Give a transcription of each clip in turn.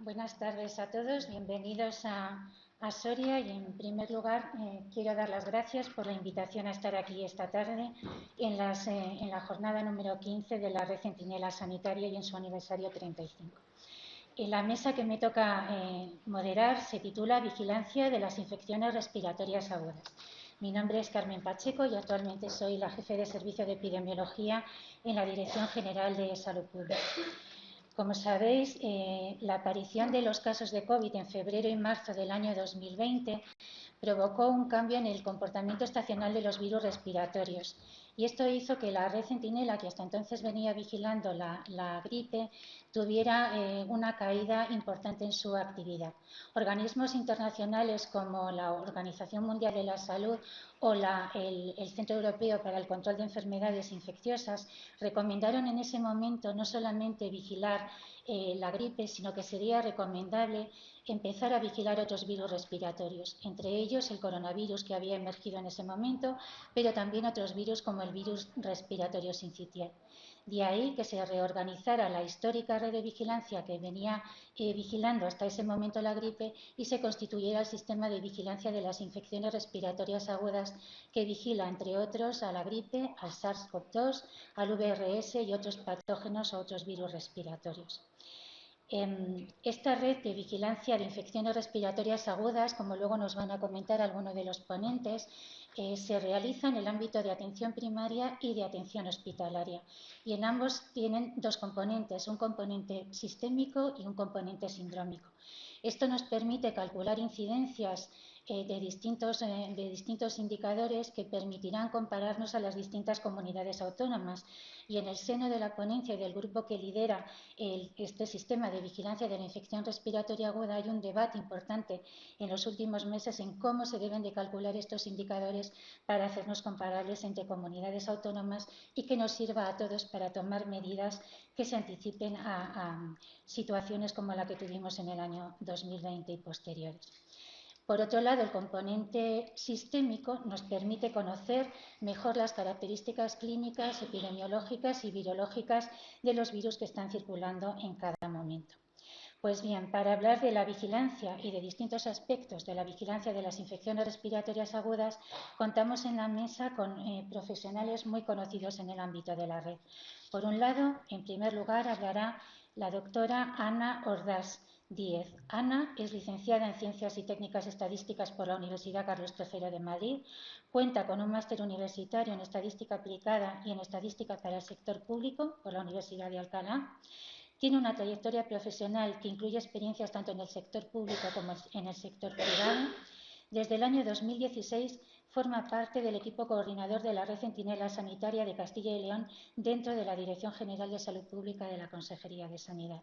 Buenas tardes a todos, bienvenidos a Soria y en primer lugar quiero dar las gracias por la invitación a estar aquí esta tarde en la jornada número 15 de la Red Centinela Sanitaria y en su aniversario 35. La mesa que me toca moderar se titula Vigilancia de las infecciones respiratorias agudas. Mi nombre es Carmen Pacheco y actualmente soy la jefe de Servicio de Epidemiología en la Dirección General de Salud Pública. Como sabéis, la aparición de los casos de COVID en febrero y marzo del año 2020 provocó un cambio en el comportamiento estacional de los virus respiratorios y esto hizo que la red Centinela, que hasta entonces venía vigilando la gripe, tuviera una caída importante en su actividad. Organismos internacionales como la Organización Mundial de la Salud o el Centro Europeo para el Control de Enfermedades Infecciosas recomendaron en ese momento no solamente vigilar la gripe, sino que sería recomendable empezar a vigilar otros virus respiratorios, entre ellos el coronavirus que había emergido en ese momento, pero también otros virus como el virus respiratorio sincitial. De ahí que se reorganizara la histórica red de vigilancia que venía vigilando hasta ese momento la gripe y se constituyera el sistema de vigilancia de las infecciones respiratorias agudas que vigila, entre otros, a la gripe, al SARS-CoV-2, al VRS y otros patógenos o otros virus respiratorios. Esta red de vigilancia de infecciones respiratorias agudas, como luego nos van a comentar algunos de los ponentes, se realiza en el ámbito de atención primaria y de atención hospitalaria. Y en ambos tienen dos componentes, un componente sistémico y un componente sindrómico. Esto nos permite calcular incidencias de distintos indicadores que permitirán compararnos a las distintas comunidades autónomas. Y en el seno de la ponencia y del grupo que lidera este sistema de vigilancia de la infección respiratoria aguda hay un debate importante en los últimos meses en cómo se deben de calcular estos indicadores para hacernos comparables entre comunidades autónomas y que nos sirva a todos para tomar medidas que se anticipen a situaciones como la que tuvimos en el año 2020 y posteriores. Por otro lado, el componente sistémico nos permite conocer mejor las características clínicas, epidemiológicas y virológicas de los virus que están circulando en cada momento. Pues bien, para hablar de la vigilancia y de distintos aspectos de la vigilancia de las infecciones respiratorias agudas, contamos en la mesa con profesionales muy conocidos en el ámbito de la red. Por un lado, en primer lugar, hablará la doctora Ana Ordaz Díez. Ana es licenciada en Ciencias y Técnicas Estadísticas por la Universidad Carlos III de Madrid, cuenta con un máster universitario en Estadística Aplicada y en Estadística para el Sector Público por la Universidad de Alcalá. Tiene una trayectoria profesional que incluye experiencias tanto en el sector público como en el sector privado. Desde el año 2016 forma parte del equipo coordinador de la Red Centinela Sanitaria de Castilla y León dentro de la Dirección General de Salud Pública de la Consejería de Sanidad.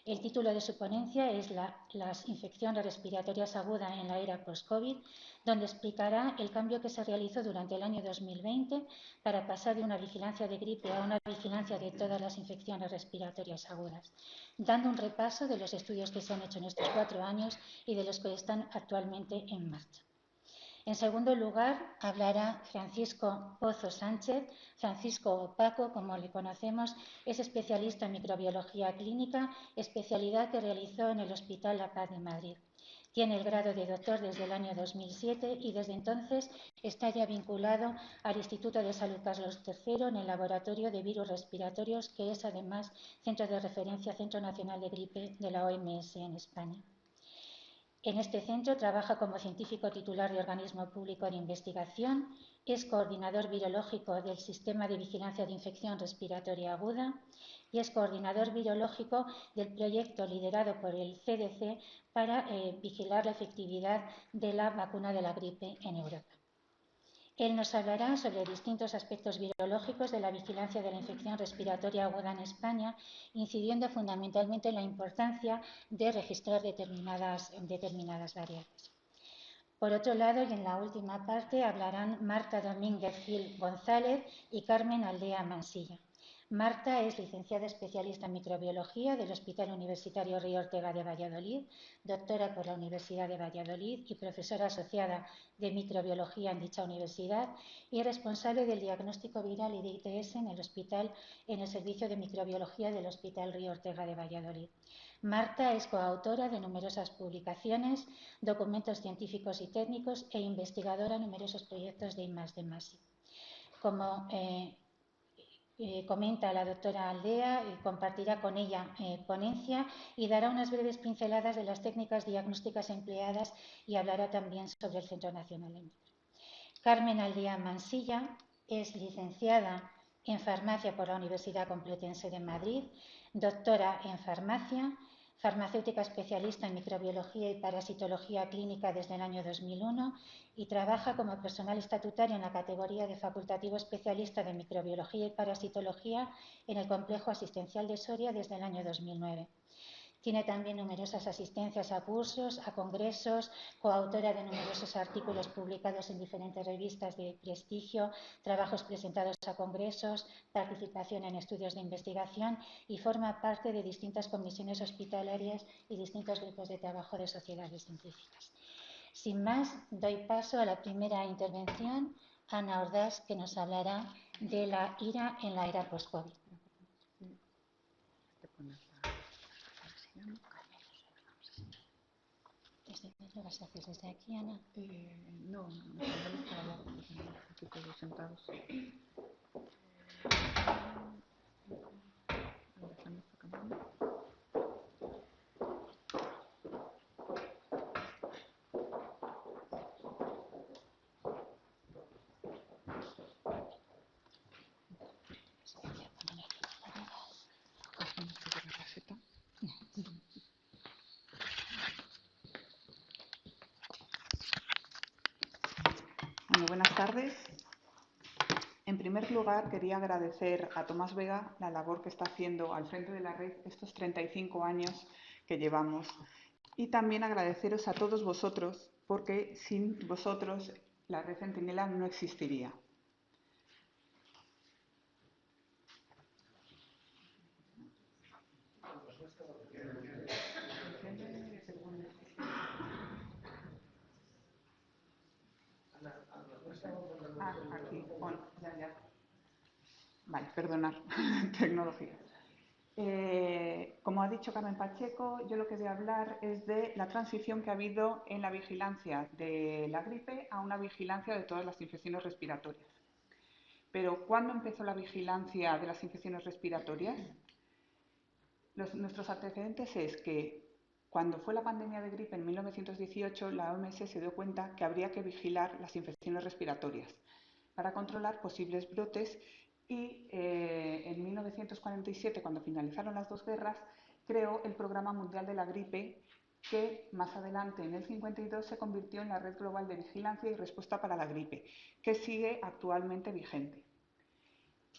El título de su ponencia es Las infecciones respiratorias agudas en la era post-COVID, donde explicará el cambio que se realizó durante el año 2020 para pasar de una vigilancia de gripe a una vigilancia de todas las infecciones respiratorias agudas, dando un repaso de los estudios que se han hecho en estos 4 años y de los que están actualmente en marcha. En segundo lugar, hablará Francisco Pozo Sánchez. Francisco o Paco, como le conocemos, es especialista en microbiología clínica, especialidad que realizó en el Hospital La Paz de Madrid. Tiene el grado de doctor desde el año 2007 y desde entonces está ya vinculado al Instituto de Salud Carlos III en el Laboratorio de Virus Respiratorios, que es además Centro de Referencia Centro Nacional de Gripe de la OMS en España. En este centro trabaja como científico titular de organismo público de investigación, es coordinador virológico del Sistema de Vigilancia de Infección Respiratoria Aguda y es coordinador virológico del proyecto liderado por el CDC para vigilar la efectividad de la vacuna de la gripe en Europa. Él nos hablará sobre distintos aspectos virológicos de la vigilancia de la infección respiratoria aguda en España, incidiendo fundamentalmente en la importancia de registrar determinadas variables. Por otro lado, y en la última parte, hablarán Marta Domínguez Gil González y Carmen Aldea Mansilla. Marta es licenciada especialista en microbiología del Hospital Universitario Río Ortega de Valladolid, doctora por la Universidad de Valladolid y profesora asociada de microbiología en dicha universidad y responsable del diagnóstico viral y de ITS en el hospital en el servicio de microbiología del Hospital Río Ortega de Valladolid. Marta es coautora de numerosas publicaciones, documentos científicos y técnicos e investigadora en numerosos proyectos de I+D+I. Como comenta la doctora Aldea, compartirá con ella ponencia y dará unas breves pinceladas de las técnicas diagnósticas empleadas y hablará también sobre el Centro Nacional de Micro. Carmen Aldea Mansilla es licenciada en Farmacia por la Universidad Complutense de Madrid, doctora en Farmacia, farmacéutica especialista en microbiología y parasitología clínica desde el año 2001 y trabaja como personal estatutario en la categoría de facultativo especialista de microbiología y parasitología en el Complejo Asistencial de Soria desde el año 2009. Tiene también numerosas asistencias a cursos, a congresos, coautora de numerosos artículos publicados en diferentes revistas de prestigio, trabajos presentados a congresos, participación en estudios de investigación y forma parte de distintas comisiones hospitalarias y distintos grupos de trabajo de sociedades científicas. Sin más, doy paso a la primera intervención, Ana Ordaz, que nos hablará de la IRA en la era post-COVID. ¿Lo vas a hacer desde aquí, Ana? No, estamos para abajo, aquí todos sentados. Bueno, buenas tardes. En primer lugar, quería agradecer a Tomás Vega la labor que está haciendo al frente de la red estos 35 años que llevamos. Y también agradeceros a todos vosotros, porque sin vosotros la red Centinela no existiría. Aquí, bueno, ya. Vale, perdonad, tecnología. Como ha dicho Carmen Pacheco, yo lo que voy a hablar es de la transición que ha habido en la vigilancia de la gripe a una vigilancia de todas las infecciones respiratorias. Pero, ¿cuándo empezó la vigilancia de las infecciones respiratorias? Nuestros antecedentes es que cuando fue la pandemia de gripe en 1918, la OMS se dio cuenta que habría que vigilar las infecciones respiratorias para controlar posibles brotes y en 1947, cuando finalizaron las dos guerras, creó el Programa Mundial de la Gripe, que más adelante, en el 52, se convirtió en la Red Global de Vigilancia y Respuesta para la Gripe, que sigue actualmente vigente.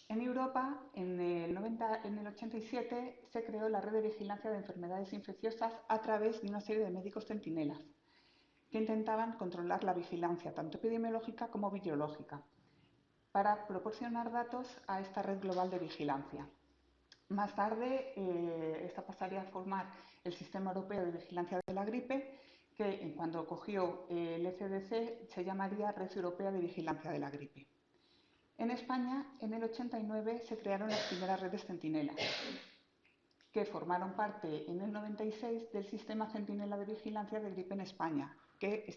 En Europa, en el 87, se creó la Red de Vigilancia de Enfermedades Infecciosas a través de una serie de médicos centinelas que intentaban controlar la vigilancia, tanto epidemiológica como virológica, para proporcionar datos a esta red global de vigilancia. Más tarde, esta pasaría a formar el Sistema Europeo de Vigilancia de la Gripe, que cuando cogió el ECDC se llamaría Red Europea de Vigilancia de la Gripe. En España, en el 89, se crearon las primeras redes Centinela, que formaron parte en el 96 del Sistema Centinela de Vigilancia de Gripe en España, que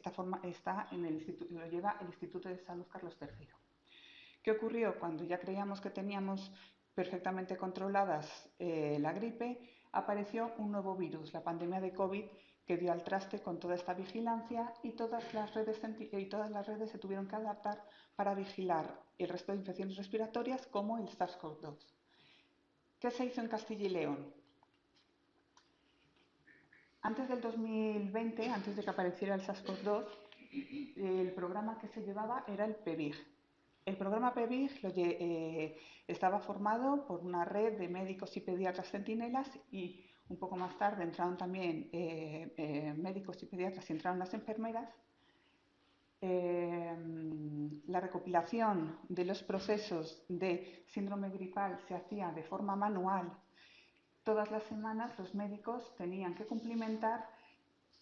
lo lleva el Instituto de Salud Carlos III. ¿Qué ocurrió? Cuando ya creíamos que teníamos perfectamente controladas la gripe, apareció un nuevo virus, la pandemia de COVID, que dio al traste con toda esta vigilancia y todas las redes se tuvieron que adaptar para vigilar el resto de infecciones respiratorias como el SARS-CoV-2. ¿Qué se hizo en Castilla y León? Antes del 2020, antes de que apareciera el SARS-CoV-2, el programa que se llevaba era el PEVIG. El programa PEVIG estaba formado por una red de médicos y pediatras centinelas y un poco más tarde entraron también médicos y pediatras y entraron las enfermeras. La recopilación de los procesos de síndrome gripal se hacía de forma manual. Todas las semanas los médicos tenían que cumplimentar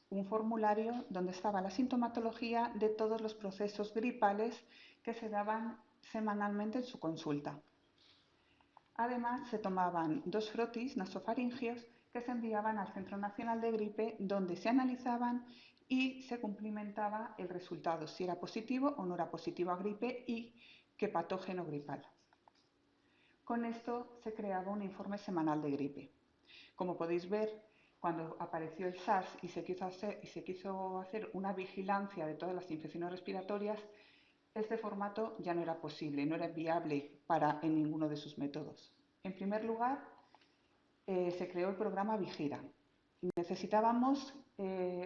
un formulario donde estaba la sintomatología de todos los procesos gripales que se daban semanalmente en su consulta. Además, se tomaban 2 frotis nasofaringios que se enviaban al Centro Nacional de Gripe, donde se analizaban y se cumplimentaba el resultado, si era positivo o no era positivo a gripe y qué patógeno gripal. Con esto se creaba un informe semanal de gripe. Como podéis ver, cuando apareció el SARS y se quiso hacer una vigilancia de todas las infecciones respiratorias, este formato ya no era posible, no era viable en ninguno de sus métodos. En primer lugar, se creó el programa Vigira. Necesitábamos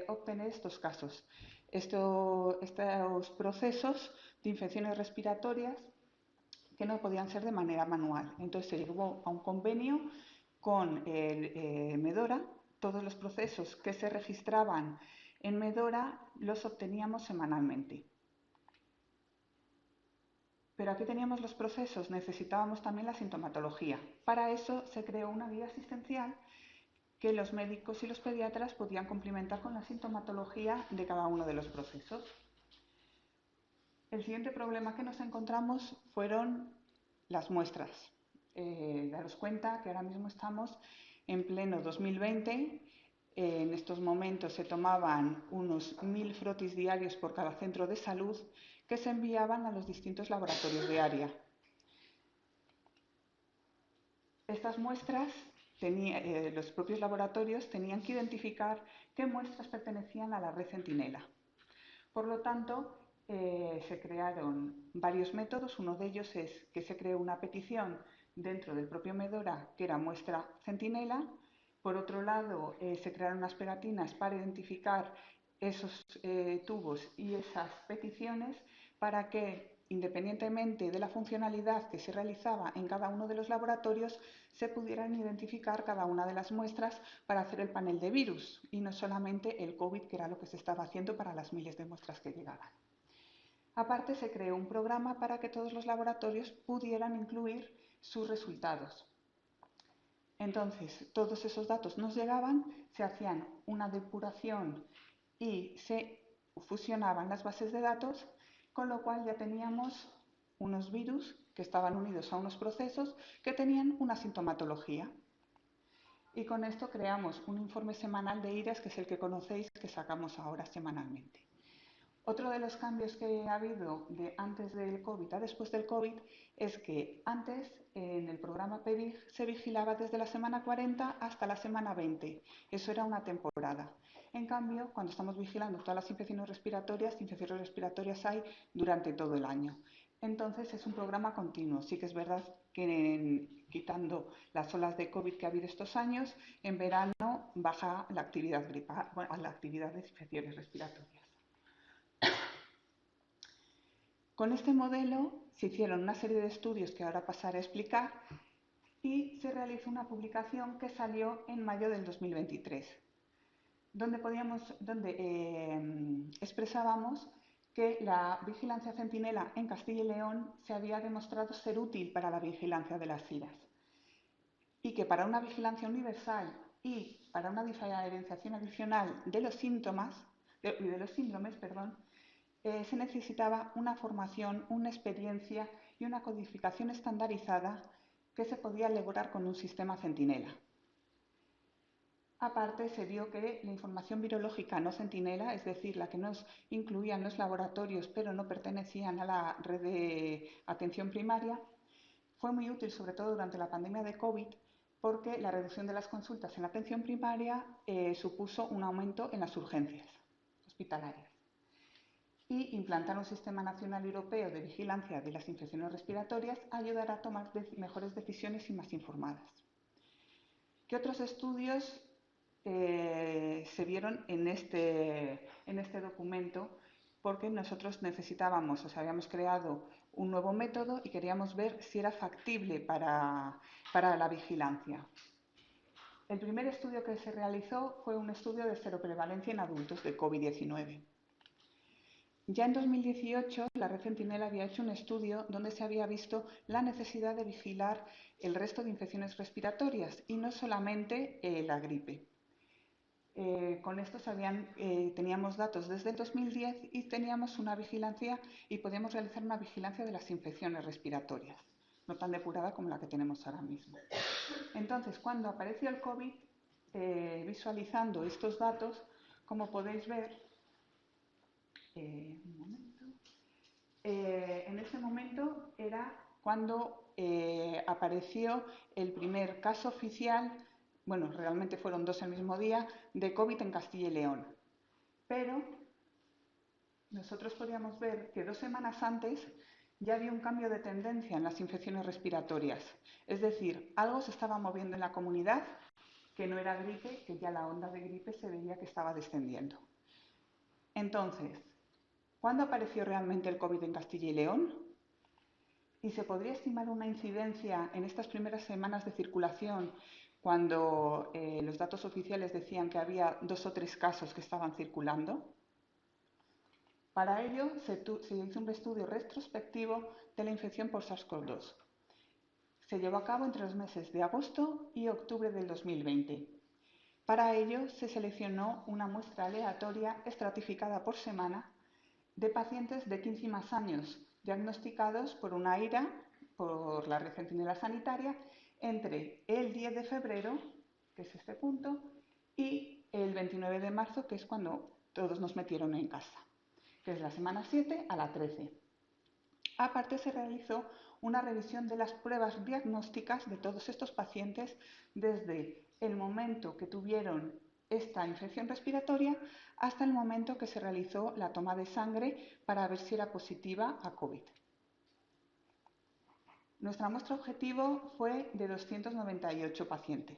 obtener estos casos, estos procesos de infecciones respiratorias que no podían ser de manera manual. Entonces se llegó a un convenio con el Medora. Todos los procesos que se registraban en Medora los obteníamos semanalmente. Pero aquí teníamos los procesos, necesitábamos también la sintomatología. Para eso se creó una guía asistencial que los médicos y los pediatras podían complementar con la sintomatología de cada uno de los procesos. El siguiente problema que nos encontramos fueron las muestras. Daros cuenta que ahora mismo estamos en pleno 2020. En estos momentos se tomaban unos 1000 frotis diarios por cada centro de salud que se enviaban a los distintos laboratorios de área. Estas muestras, los propios laboratorios tenían que identificar qué muestras pertenecían a la red Centinela. Por lo tanto, se crearon varios métodos. Uno de ellos es que se creó una petición dentro del propio Medora que era muestra Centinela. Por otro lado, se crearon unas pegatinas para identificar esos tubos y esas peticiones para que, independientemente de la funcionalidad que se realizaba en cada uno de los laboratorios, se pudieran identificar cada una de las muestras para hacer el panel de virus y no solamente el COVID, que era lo que se estaba haciendo para las miles de muestras que llegaban. Aparte, se creó un programa para que todos los laboratorios pudieran incluir sus resultados. Entonces, todos esos datos nos llegaban, se hacían una depuración y se fusionaban las bases de datos, con lo cual ya teníamos unos virus que estaban unidos a unos procesos que tenían una sintomatología. Y con esto creamos un informe semanal de IRES, que es el que conocéis, que sacamos ahora semanalmente. Otro de los cambios que ha habido de antes del COVID a después del COVID es que antes en el programa PEVIG se vigilaba desde la semana 40 hasta la semana 20. Eso era una temporada. En cambio, cuando estamos vigilando todas las infecciones respiratorias hay durante todo el año. Entonces es un programa continuo. Sí que es verdad que quitando las olas de COVID que ha habido estos años, en verano baja la actividad gripal, la actividad de infecciones respiratorias. Con este modelo se hicieron una serie de estudios que ahora pasaré a explicar y se realizó una publicación que salió en mayo del 2023, donde expresábamos que la vigilancia Centinela en Castilla y León se había demostrado ser útil para la vigilancia de las IRAS y que para una vigilancia universal y para una diferenciación adicional de los síndromes, se necesitaba una formación, una experiencia y una codificación estandarizada que se podía lograr con un sistema Centinela. Aparte, se vio que la información virológica no Centinela, es decir, la que nos incluían los laboratorios pero no pertenecían a la red de atención primaria, fue muy útil, sobre todo durante la pandemia de COVID, porque la reducción de las consultas en la atención primaria supuso un aumento en las urgencias hospitalarias. Y implantar un sistema nacional europeo de vigilancia de las infecciones respiratorias ayudará a tomar mejores decisiones y más informadas. ¿Qué otros estudios se vieron en este documento? Porque nosotros necesitábamos, habíamos creado un nuevo método y queríamos ver si era factible para la vigilancia. El primer estudio que se realizó fue un estudio de seroprevalencia en adultos de COVID-19. Ya en 2018, la red Centinela había hecho un estudio donde se había visto la necesidad de vigilar el resto de infecciones respiratorias y no solamente la gripe. Con esto teníamos datos desde el 2010 y teníamos una vigilancia y podíamos realizar una vigilancia de las infecciones respiratorias, no tan depurada como la que tenemos ahora mismo. Entonces, cuando apareció el COVID, visualizando estos datos, como podéis ver, en ese momento era cuando apareció el primer caso oficial, bueno, realmente fueron dos el mismo día, de COVID en Castilla y León. Pero nosotros podíamos ver que 2 semanas antes ya había un cambio de tendencia en las infecciones respiratorias. Es decir, algo se estaba moviendo en la comunidad que no era gripe, que ya la onda de gripe se veía que estaba descendiendo. Entonces, ¿cuándo apareció realmente el COVID en Castilla y León? Y se podría estimar una incidencia en estas primeras semanas de circulación, cuando los datos oficiales decían que había 2 o 3 casos que estaban circulando. Para ello se hizo un estudio retrospectivo de la infección por SARS-CoV-2. Se llevó a cabo entre los meses de agosto y octubre del 2020. Para ello se seleccionó una muestra aleatoria estratificada por semana de pacientes de 15 y más años, diagnosticados por una IRA, por la Red Centinela Sanitaria, entre el 10 de febrero, que es este punto, y el 29 de marzo, que es cuando todos nos metieron en casa, que es la semana 7 a la 13. Aparte, se realizó una revisión de las pruebas diagnósticas de todos estos pacientes desde el momento que tuvieron esta infección respiratoria hasta el momento que se realizó la toma de sangre para ver si era positiva a COVID. Nuestra muestra objetivo fue de 298 pacientes,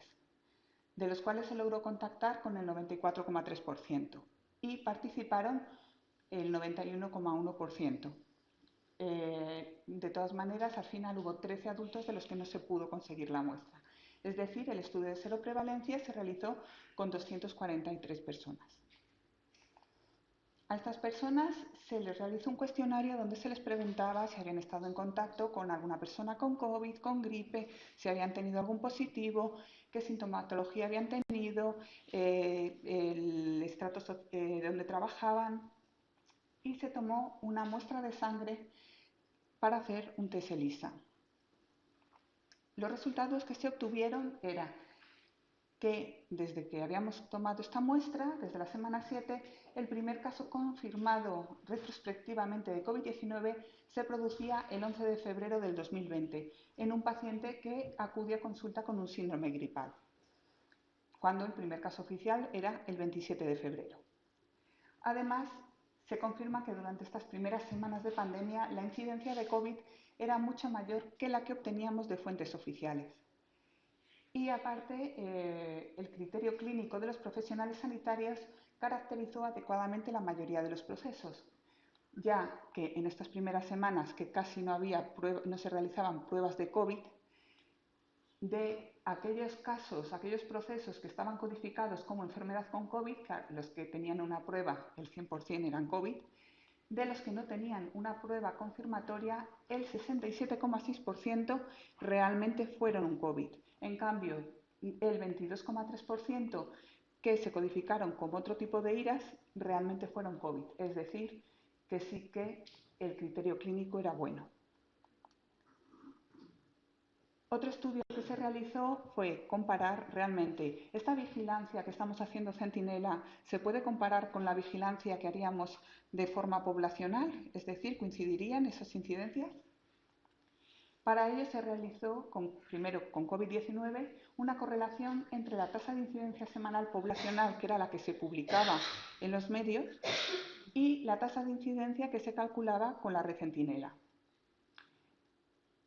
de los cuales se logró contactar con el 94,3% y participaron el 91,1%. De todas maneras, al final hubo 13 adultos de los que no se pudo conseguir la muestra. Es decir, el estudio de seroprevalencia se realizó con 243 personas. A estas personas se les realizó un cuestionario donde se les preguntaba si habían estado en contacto con alguna persona con COVID, con gripe, si habían tenido algún positivo, qué sintomatología habían tenido, el estrato donde trabajaban, y se tomó una muestra de sangre para hacer un test ELISA. Los resultados que se obtuvieron era que desde que habíamos tomado esta muestra, desde la semana 7, el primer caso confirmado retrospectivamente de COVID-19 se producía el 11 de febrero del 2020 en un paciente que acudía a consulta con un síndrome gripal, cuando el primer caso oficial era el 27 de febrero. Además, se confirma que durante estas primeras semanas de pandemia la incidencia de COVID era mucho mayor que la que obteníamos de fuentes oficiales. Y aparte, el criterio clínico de los profesionales sanitarios caracterizó adecuadamente la mayoría de los procesos, ya que en estas primeras semanas que casi no se realizaban pruebas de COVID, de aquellos casos, aquellos procesos que estaban codificados como enfermedad con COVID, los que tenían una prueba, el 100% eran COVID, de los que no tenían una prueba confirmatoria, el 67,6% realmente fueron un COVID. En cambio, el 22,3% que se codificaron como otro tipo de IRAS realmente fueron COVID. Es decir, que sí que el criterio clínico era bueno. Otro estudio que se realizó fue comparar realmente esta vigilancia que estamos haciendo Centinela, ¿se puede comparar con la vigilancia que haríamos de forma poblacional? Es decir, ¿coincidirían esas incidencias? Para ello se realizó, primero con COVID-19, una correlación entre la tasa de incidencia semanal poblacional, que era la que se publicaba en los medios, y la tasa de incidencia que se calculaba con la red Centinela.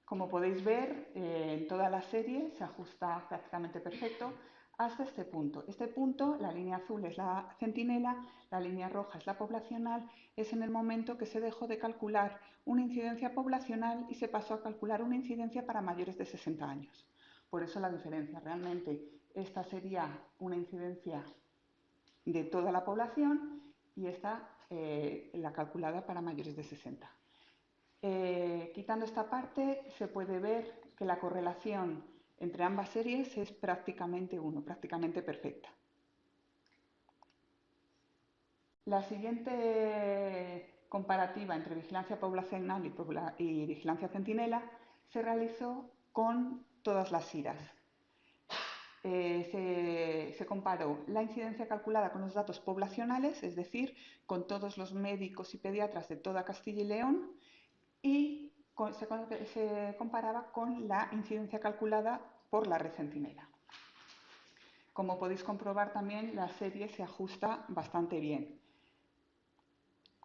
Como podéis ver, en toda la serie se ajusta prácticamente perfecto hasta este punto. Este punto, la línea azul es la centinela, la línea roja es la poblacional, es en el momento que se dejó de calcular una incidencia poblacional y se pasó a calcular una incidencia para mayores de 60 años. Por eso la diferencia. Realmente esta sería una incidencia de toda la población y esta la calculada para mayores de 60. Quitando esta parte, se puede ver que la correlación entre ambas series es prácticamente 1, prácticamente perfecta. La siguiente comparativa entre vigilancia poblacional y vigilancia centinela se realizó con todas las IRAs. Se comparó la incidencia calculada con los datos poblacionales, es decir, con todos los médicos y pediatras de toda Castilla y León, y se comparaba con la incidencia calculada por la red centinela. Como podéis comprobar, también la serie se ajusta bastante bien.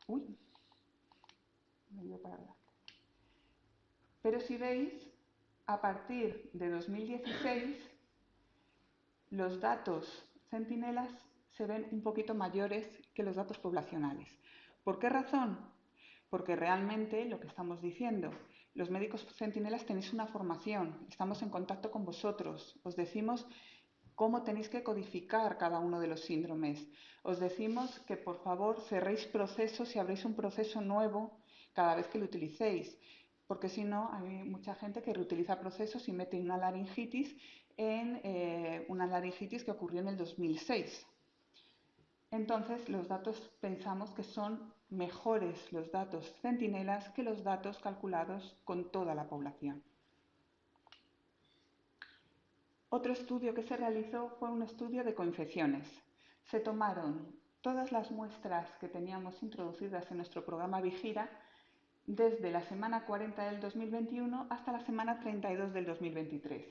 Uy, me he ido para adelante. Pero si veis, a partir de 2016, los datos centinelas se ven un poquito mayores que los datos poblacionales. ¿Por qué razón? Porque realmente lo que estamos diciendo, los médicos centinelas tenéis una formación, estamos en contacto con vosotros, os decimos cómo tenéis que codificar cada uno de los síndromes. Os decimos que por favor cerréis procesos y abréis un proceso nuevo cada vez que lo utilicéis, porque si no hay mucha gente que reutiliza procesos y mete una laringitis en una laringitis que ocurrió en el 2006. Entonces los datos pensamos que son mejores los datos centinelas que los datos calculados con toda la población. Otro estudio que se realizó fue un estudio de coinfecciones. Se tomaron todas las muestras que teníamos introducidas en nuestro programa Vigila desde la semana 40 del 2021 hasta la semana 32 del 2023.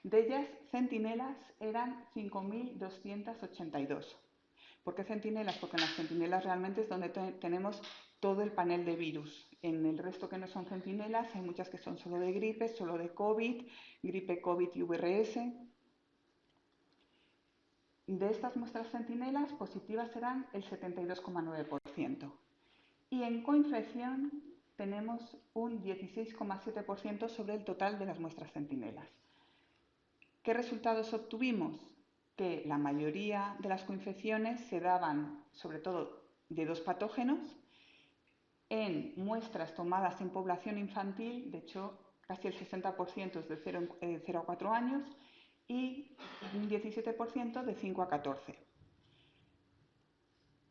De ellas, centinelas eran 5.282. ¿Por qué centinelas? Porque en las centinelas realmente es donde tenemos todo el panel de virus. En el resto que no son centinelas hay muchas que son solo de gripe, solo de COVID, gripe, COVID y VRS. De estas muestras centinelas, positivas serán el 72,9%. Y en coinfección tenemos un 16,7% sobre el total de las muestras centinelas. ¿Qué resultados obtuvimos? Que la mayoría de las coinfecciones se daban, sobre todo, de dos patógenos, en muestras tomadas en población infantil, de hecho, casi el 60% es de 0 a 4 años y un 17% de 5 a 14.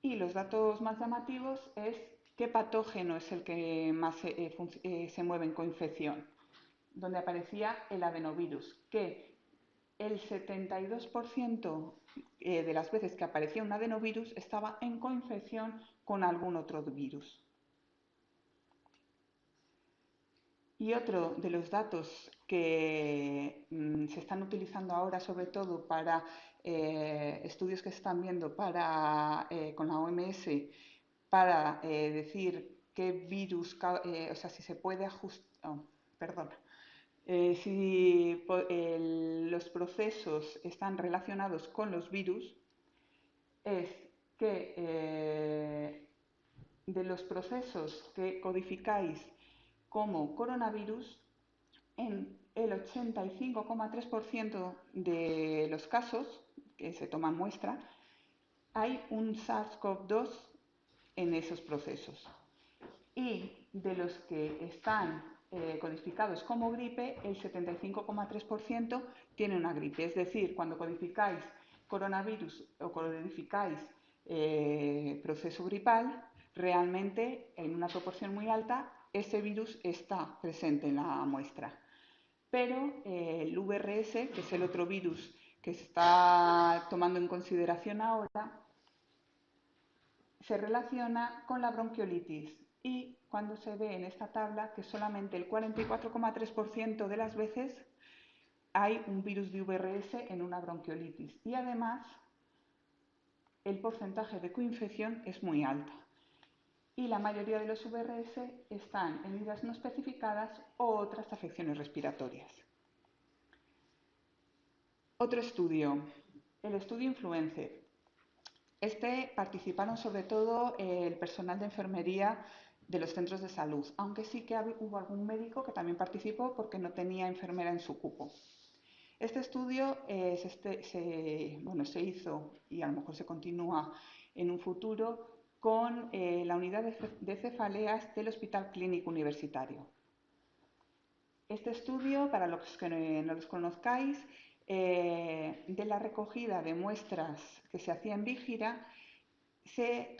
Y los datos más llamativos es qué patógeno es el que más se mueve en coinfección, donde aparecía el adenovirus, que el 72% de las veces que aparecía un adenovirus estaba en coinfección con algún otro virus. Y otro de los datos que se están utilizando ahora, sobre todo para estudios que se están viendo con la OMS, para decir qué virus, o sea, si se puede ajustar, si los procesos están relacionados con los virus, es que de los procesos que codificáis como coronavirus, en el 85,3% de los casos que se toman muestra, hay un SARS-CoV-2 en esos procesos. Y de los que están codificados como gripe, el 75,3% tiene una gripe. Es decir, cuando codificáis coronavirus o codificáis proceso gripal, realmente en una proporción muy alta ese virus está presente en la muestra. Pero el VRS, que es el otro virus que se está tomando en consideración ahora, se relaciona con la bronquiolitis y cuando se ve en esta tabla que solamente el 44,3% de las veces hay un virus de VRS en una bronquiolitis y además el porcentaje de coinfección es muy alta y la mayoría de los VRS están en vidas no especificadas o otras afecciones respiratorias. Otro estudio, el estudio Influencer. Participaron sobre todo el personal de enfermería de los centros de salud, aunque sí que hubo algún médico que también participó porque no tenía enfermera en su cupo. Este estudio se hizo y a lo mejor se continúa en un futuro con la unidad de cefaleas del Hospital Clínico Universitario. Este estudio, para los que no los conozcáis, de la recogida de muestras que se hacía en Víjira, se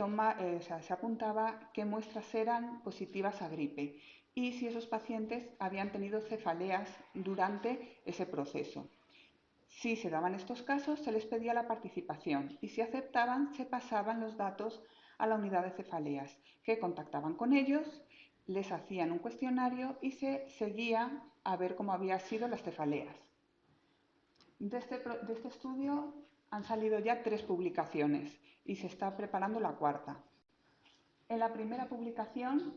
apuntaba qué muestras eran positivas a gripe y si esos pacientes habían tenido cefaleas durante ese proceso. Si se daban estos casos, se les pedía la participación y si aceptaban, se pasaban los datos a la unidad de cefaleas, que contactaban con ellos, les hacían un cuestionario y se seguía a ver cómo habían sido las cefaleas. De este estudio han salido ya 3 publicaciones y se está preparando la 4ª. En la primera publicación,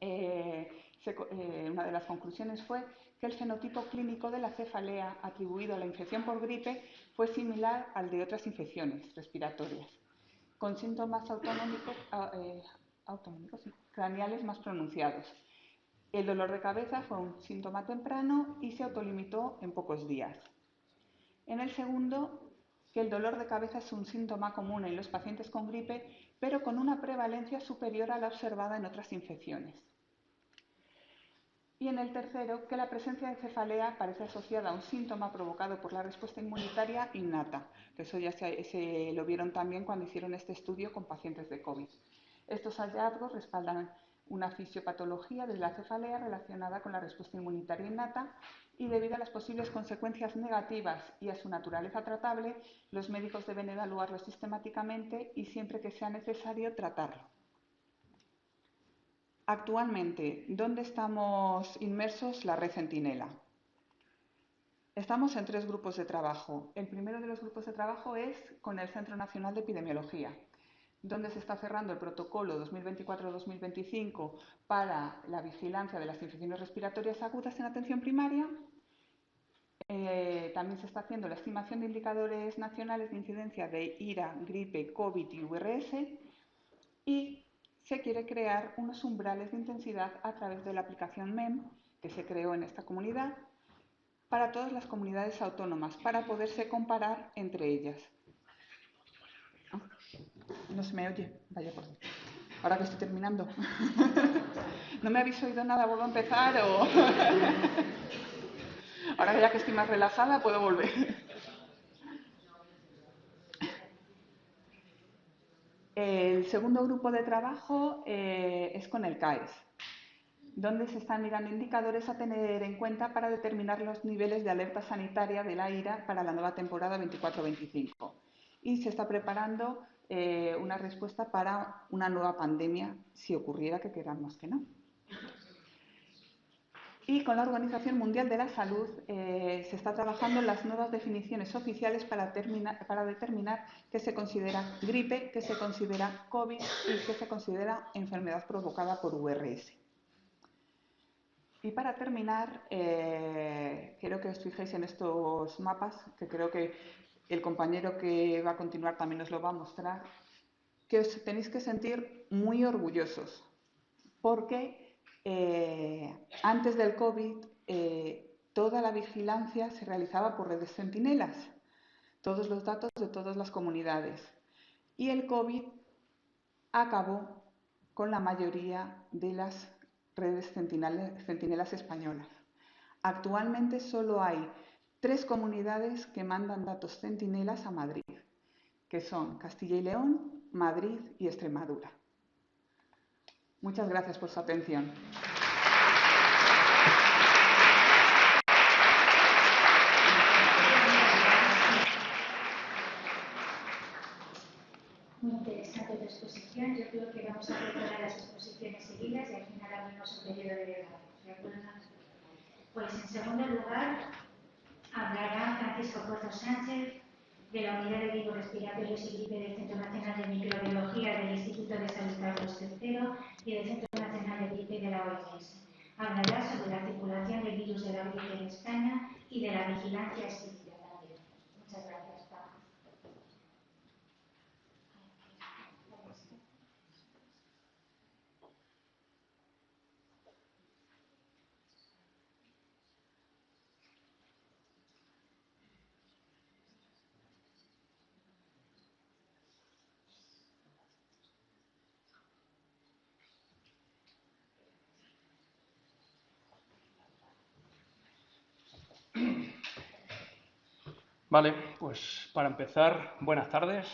una de las conclusiones fue que el fenotipo clínico de la cefalea atribuido a la infección por gripe fue similar al de otras infecciones respiratorias, con síntomas autonómicos craneales más pronunciados. El dolor de cabeza fue un síntoma temprano y se autolimitó en pocos días. En el segundo, que el dolor de cabeza es un síntoma común en los pacientes con gripe, pero con una prevalencia superior a la observada en otras infecciones. Y en el tercero, que la presencia de cefalea parece asociada a un síntoma provocado por la respuesta inmunitaria innata, que eso ya se lo vieron también cuando hicieron este estudio con pacientes de COVID. Estos hallazgos respaldan una fisiopatología de la cefalea relacionada con la respuesta inmunitaria innata y debido a las posibles consecuencias negativas y a su naturaleza tratable, los médicos deben evaluarlo sistemáticamente y siempre que sea necesario tratarlo. Actualmente, ¿dónde estamos inmersos la red Centinela? Estamos en 3 grupos de trabajo. El primero de los grupos de trabajo es con el Centro Nacional de Epidemiología, donde se está cerrando el protocolo 2024-2025 para la vigilancia de las infecciones respiratorias agudas en atención primaria. También se está haciendo la estimación de indicadores nacionales de incidencia de IRA, gripe, COVID y VRS y se quiere crear unos umbrales de intensidad a través de la aplicación MEM que se creó en esta comunidad para todas las comunidades autónomas para poderse comparar entre ellas. No se me oye, vaya por Dios. Ahora que estoy terminando. ¿No me habéis oído nada? ¿Vuelvo a empezar o...? Ahora ya que estoy más relajada puedo volver. El segundo grupo de trabajo es con el CAES, donde se están mirando indicadores a tener en cuenta para determinar los niveles de alerta sanitaria de la IRA para la nueva temporada 24-25. Y se está preparando una respuesta para una nueva pandemia, si ocurriera que queramos que no. Y con la Organización Mundial de la Salud se está trabajando en las nuevas definiciones oficiales para determinar qué se considera gripe, qué se considera COVID y qué se considera enfermedad provocada por VRS. Y para terminar, quiero que os fijéis en estos mapas, que creo que el compañero que va a continuar también os lo va a mostrar, que os tenéis que sentir muy orgullosos, porque antes del COVID, toda la vigilancia se realizaba por redes centinelas, todos los datos de todas las comunidades. Y el COVID acabó con la mayoría de las redes centinelas españolas. Actualmente solo hay 3 comunidades que mandan datos centinelas a Madrid, que son Castilla y León, Madrid y Extremadura. Muchas gracias por su atención. Muy interesante tu exposición. Yo creo que vamos a hacer todas las exposiciones seguidas y al final abrimos un periodo de debate. ¿De acuerdo? Pues en segundo lugar hablará Francisco Pozo Sánchez, de la Unidad de Virus Respiratorios y Gripe del Centro Nacional de Microbiología del Instituto de Salud Carlos III y del Centro Nacional de Gripe de la OMS. Hablará sobre la circulación del virus de la gripe en España y de la vigilancia explícita también. Muchas gracias, Pablo. Vale, pues para empezar, buenas tardes,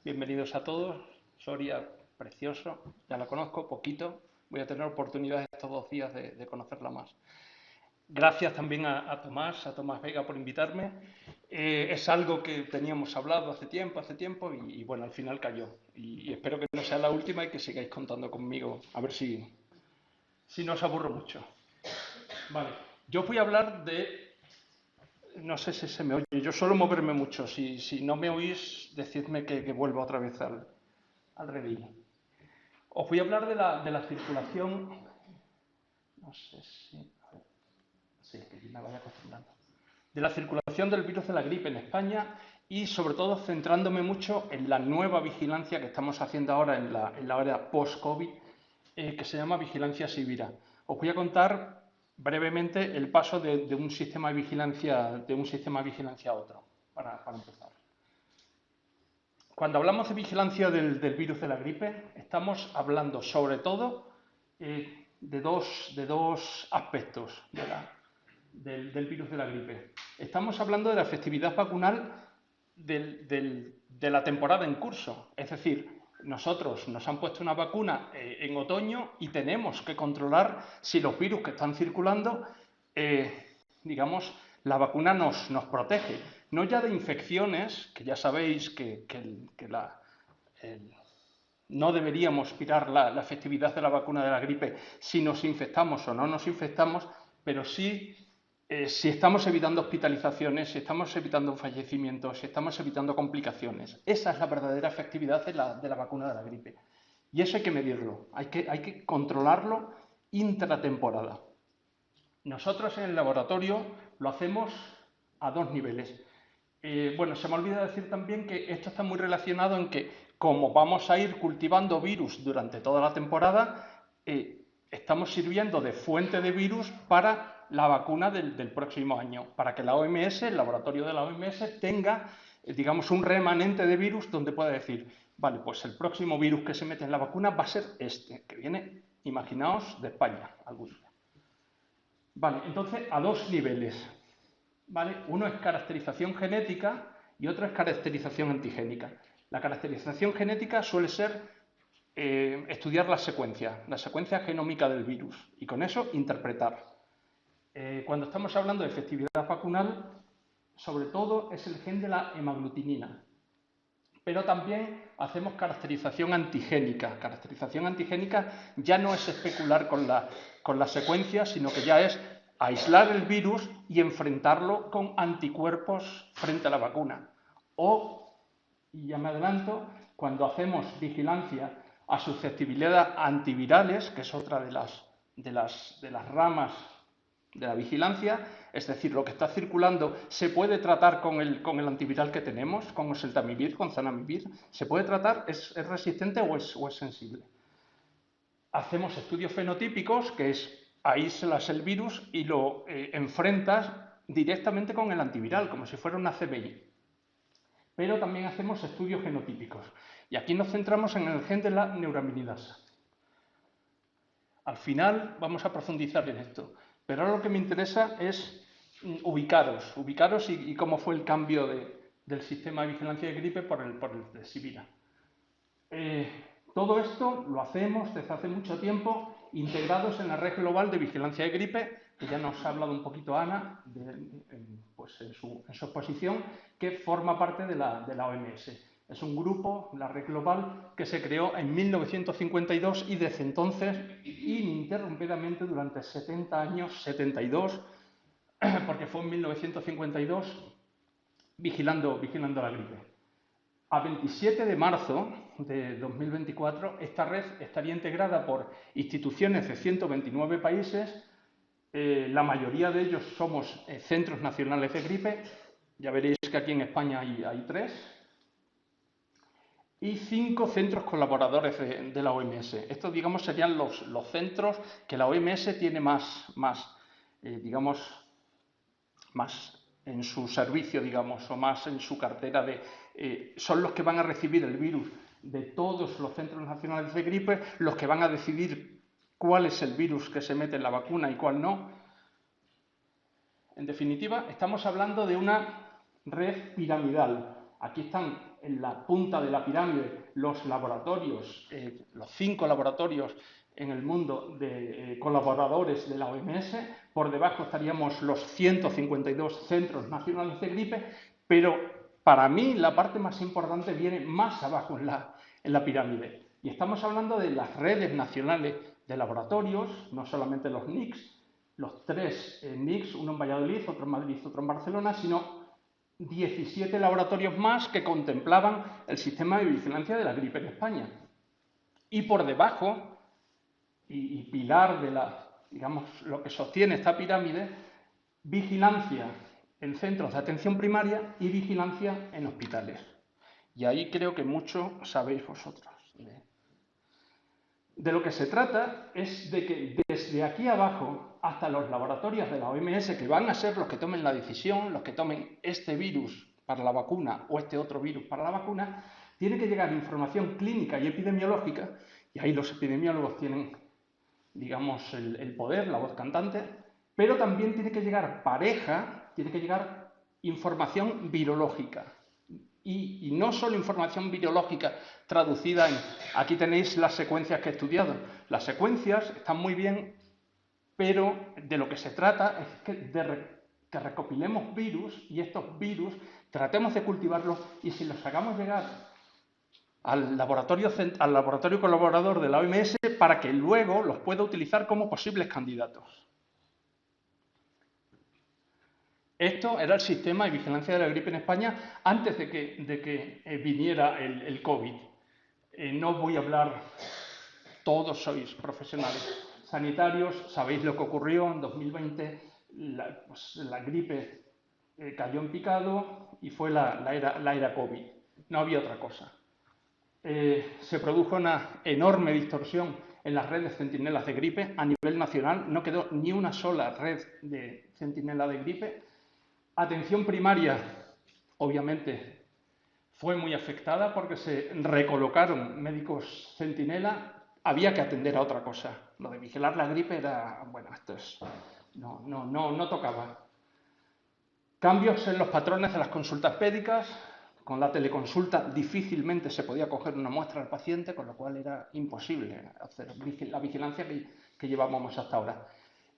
bienvenidos a todos. Soria, precioso, ya la conozco poquito, voy a tener oportunidad estos 2 días de conocerla más. Gracias también a Tomás Vega por invitarme. Es algo que teníamos hablado hace tiempo y bueno, al final cayó. Y espero que no sea la última y que sigáis contando conmigo, a ver si no os aburro mucho. Vale, yo voy a hablar de... No sé si se me oye, yo suelo moverme mucho. Si no me oís, decidme que vuelva otra vez al redil. Os voy a hablar de la circulación. No sé si. A ver, sí, que me vaya acostumbrando. De la circulación del virus de la gripe en España y, sobre todo, centrándome mucho en la nueva vigilancia que estamos haciendo ahora en la era post-COVID, que se llama Vigilancia Sibira. Os voy a contar brevemente el paso de un sistema de vigilancia a otro, para empezar. Cuando hablamos de vigilancia del virus de la gripe, estamos hablando sobre todo de dos aspectos del virus de la gripe. Estamos hablando de la efectividad vacunal de la temporada en curso. Es decir, nosotros nos han puesto una vacuna en otoño y tenemos que controlar si los virus que están circulando, digamos, la vacuna nos protege. No ya de infecciones, que ya sabéis que no deberíamos pirar la efectividad de la vacuna de la gripe si nos infectamos o no nos infectamos, pero sí si estamos evitando hospitalizaciones, si estamos evitando fallecimientos, si estamos evitando complicaciones. Esa es la verdadera efectividad de la vacuna de la gripe. Y eso hay que medirlo, hay que controlarlo intratemporada. Nosotros en el laboratorio lo hacemos a 2 niveles. Bueno, se me olvida decir también que esto está muy relacionado en que, como vamos a ir cultivando virus durante toda la temporada, estamos sirviendo de fuente de virus para la vacuna del próximo año, para que la OMS, el laboratorio de la OMS, tenga, digamos, un remanente de virus donde pueda decir, vale, pues el próximo virus que se mete en la vacuna va a ser este, que viene, imaginaos, de España, algún día. Vale, entonces a 2 niveles. ¿Vale? Uno es caracterización genética y otro es caracterización antigénica. La caracterización genética suele ser estudiar la secuencia genómica del virus y con eso interpretar. Cuando estamos hablando de efectividad vacunal, sobre todo es el gen de la hemaglutinina. Pero también hacemos caracterización antigénica. Caracterización antigénica ya no es especular con la secuencia, sino que ya es aislar el virus y enfrentarlo con anticuerpos frente a la vacuna. O, y ya me adelanto, cuando hacemos vigilancia a susceptibilidad a antivirales, que es otra de las ramas de la vigilancia, es decir, lo que está circulando se puede tratar con el antiviral que tenemos, con oseltamivir, con zanamivir, se puede tratar, es resistente o es sensible. Hacemos estudios fenotípicos, que es aíslas el virus y lo enfrentas directamente con el antiviral, como si fuera una CBI. Pero también hacemos estudios genotípicos. Y aquí nos centramos en el gen de la neuraminidasa. Al final vamos a profundizar en esto. Pero ahora lo que me interesa es ubicaros y cómo fue el cambio del sistema de vigilancia de gripe por el de Sibira. Todo esto lo hacemos desde hace mucho tiempo integrados en la Red Global de Vigilancia de Gripe, que ya nos ha hablado un poquito Ana en su exposición, que forma parte de la OMS. Es un grupo, la Red Global, que se creó en 1952 y desde entonces, ininterrumpidamente durante 70 años, 72, porque fue en 1952, vigilando la gripe. A 27 de marzo de 2024, esta red estaría integrada por instituciones de 129 países, la mayoría de ellos somos centros nacionales de gripe, ya veréis que aquí en España hay 3, y 5 centros colaboradores de la OMS. Estos, digamos, serían los centros que la OMS tiene más en su servicio, digamos, o más en su cartera son los que van a recibir el virus de todos los centros nacionales de gripe, los que van a decidir cuál es el virus que se mete en la vacuna y cuál no. En definitiva, estamos hablando de una red piramidal. Aquí están en la punta de la pirámide los laboratorios, los 5 laboratorios en el mundo de colaboradores de la OMS. Por debajo estaríamos los 152 centros nacionales de gripe, pero para mí la parte más importante viene más abajo en la pirámide. Y estamos hablando de las redes nacionales de laboratorios, no solamente los NICs, los 3 NICs, uno en Valladolid, otro en Madrid, otro en Barcelona, sino 17 laboratorios más que contemplaban el sistema de vigilancia de la gripe en España. Y por debajo, y pilar de digamos, lo que sostiene esta pirámide, vigilancia en centros de atención primaria y vigilancia en hospitales. Y ahí creo que mucho sabéis vosotros. De lo que se trata es de que desde aquí abajo hasta los laboratorios de la OMS, que van a ser los que tomen la decisión, los que tomen este virus para la vacuna o este otro virus para la vacuna, tiene que llegar información clínica y epidemiológica, y ahí los epidemiólogos tienen, digamos, el poder, la voz cantante, pero también tiene que llegar pareja, tiene que llegar información virológica. Y no solo información virológica traducida en... Aquí tenéis las secuencias que he estudiado. Las secuencias están muy bien, pero de lo que se trata es que recopilemos virus y estos virus tratemos de cultivarlos y si los hagamos llegar al laboratorio colaborador de la OMS para que luego los pueda utilizar como posibles candidatos. Esto era el sistema de vigilancia de la gripe en España antes de que viniera el COVID. No voy a hablar, todos sois profesionales sanitarios, sabéis lo que ocurrió en 2020, la gripe cayó en picado y fue la era COVID. No había otra cosa. Se produjo una enorme distorsión en las redes centinelas de gripe a nivel nacional. No quedó ni una sola red de centinela de gripe. Atención primaria, obviamente, fue muy afectada porque se recolocaron médicos centinela. Había que atender a otra cosa. Lo de vigilar la gripe era, bueno, esto es, no tocaba. Cambios en los patrones de las consultas médicas. Con la teleconsulta difícilmente se podía coger una muestra al paciente, con lo cual era imposible hacer la vigilancia que llevábamos hasta ahora.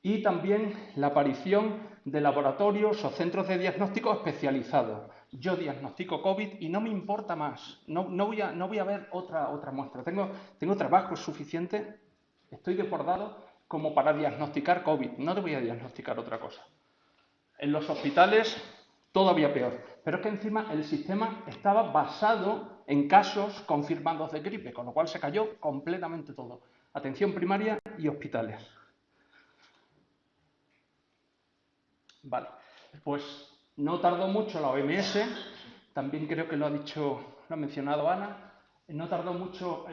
Y también la aparición de laboratorios o centros de diagnóstico especializados. Yo diagnostico COVID y no me importa más. No voy a ver otra muestra. Tengo trabajo suficiente, estoy desbordado como para diagnosticar COVID. No te voy a diagnosticar otra cosa. En los hospitales todavía peor. Pero es que encima el sistema estaba basado en casos confirmados de gripe, con lo cual se cayó completamente todo. Atención primaria y hospitales. Vale, pues no tardó mucho la OMS, también creo que lo ha mencionado Ana, no tardó mucho,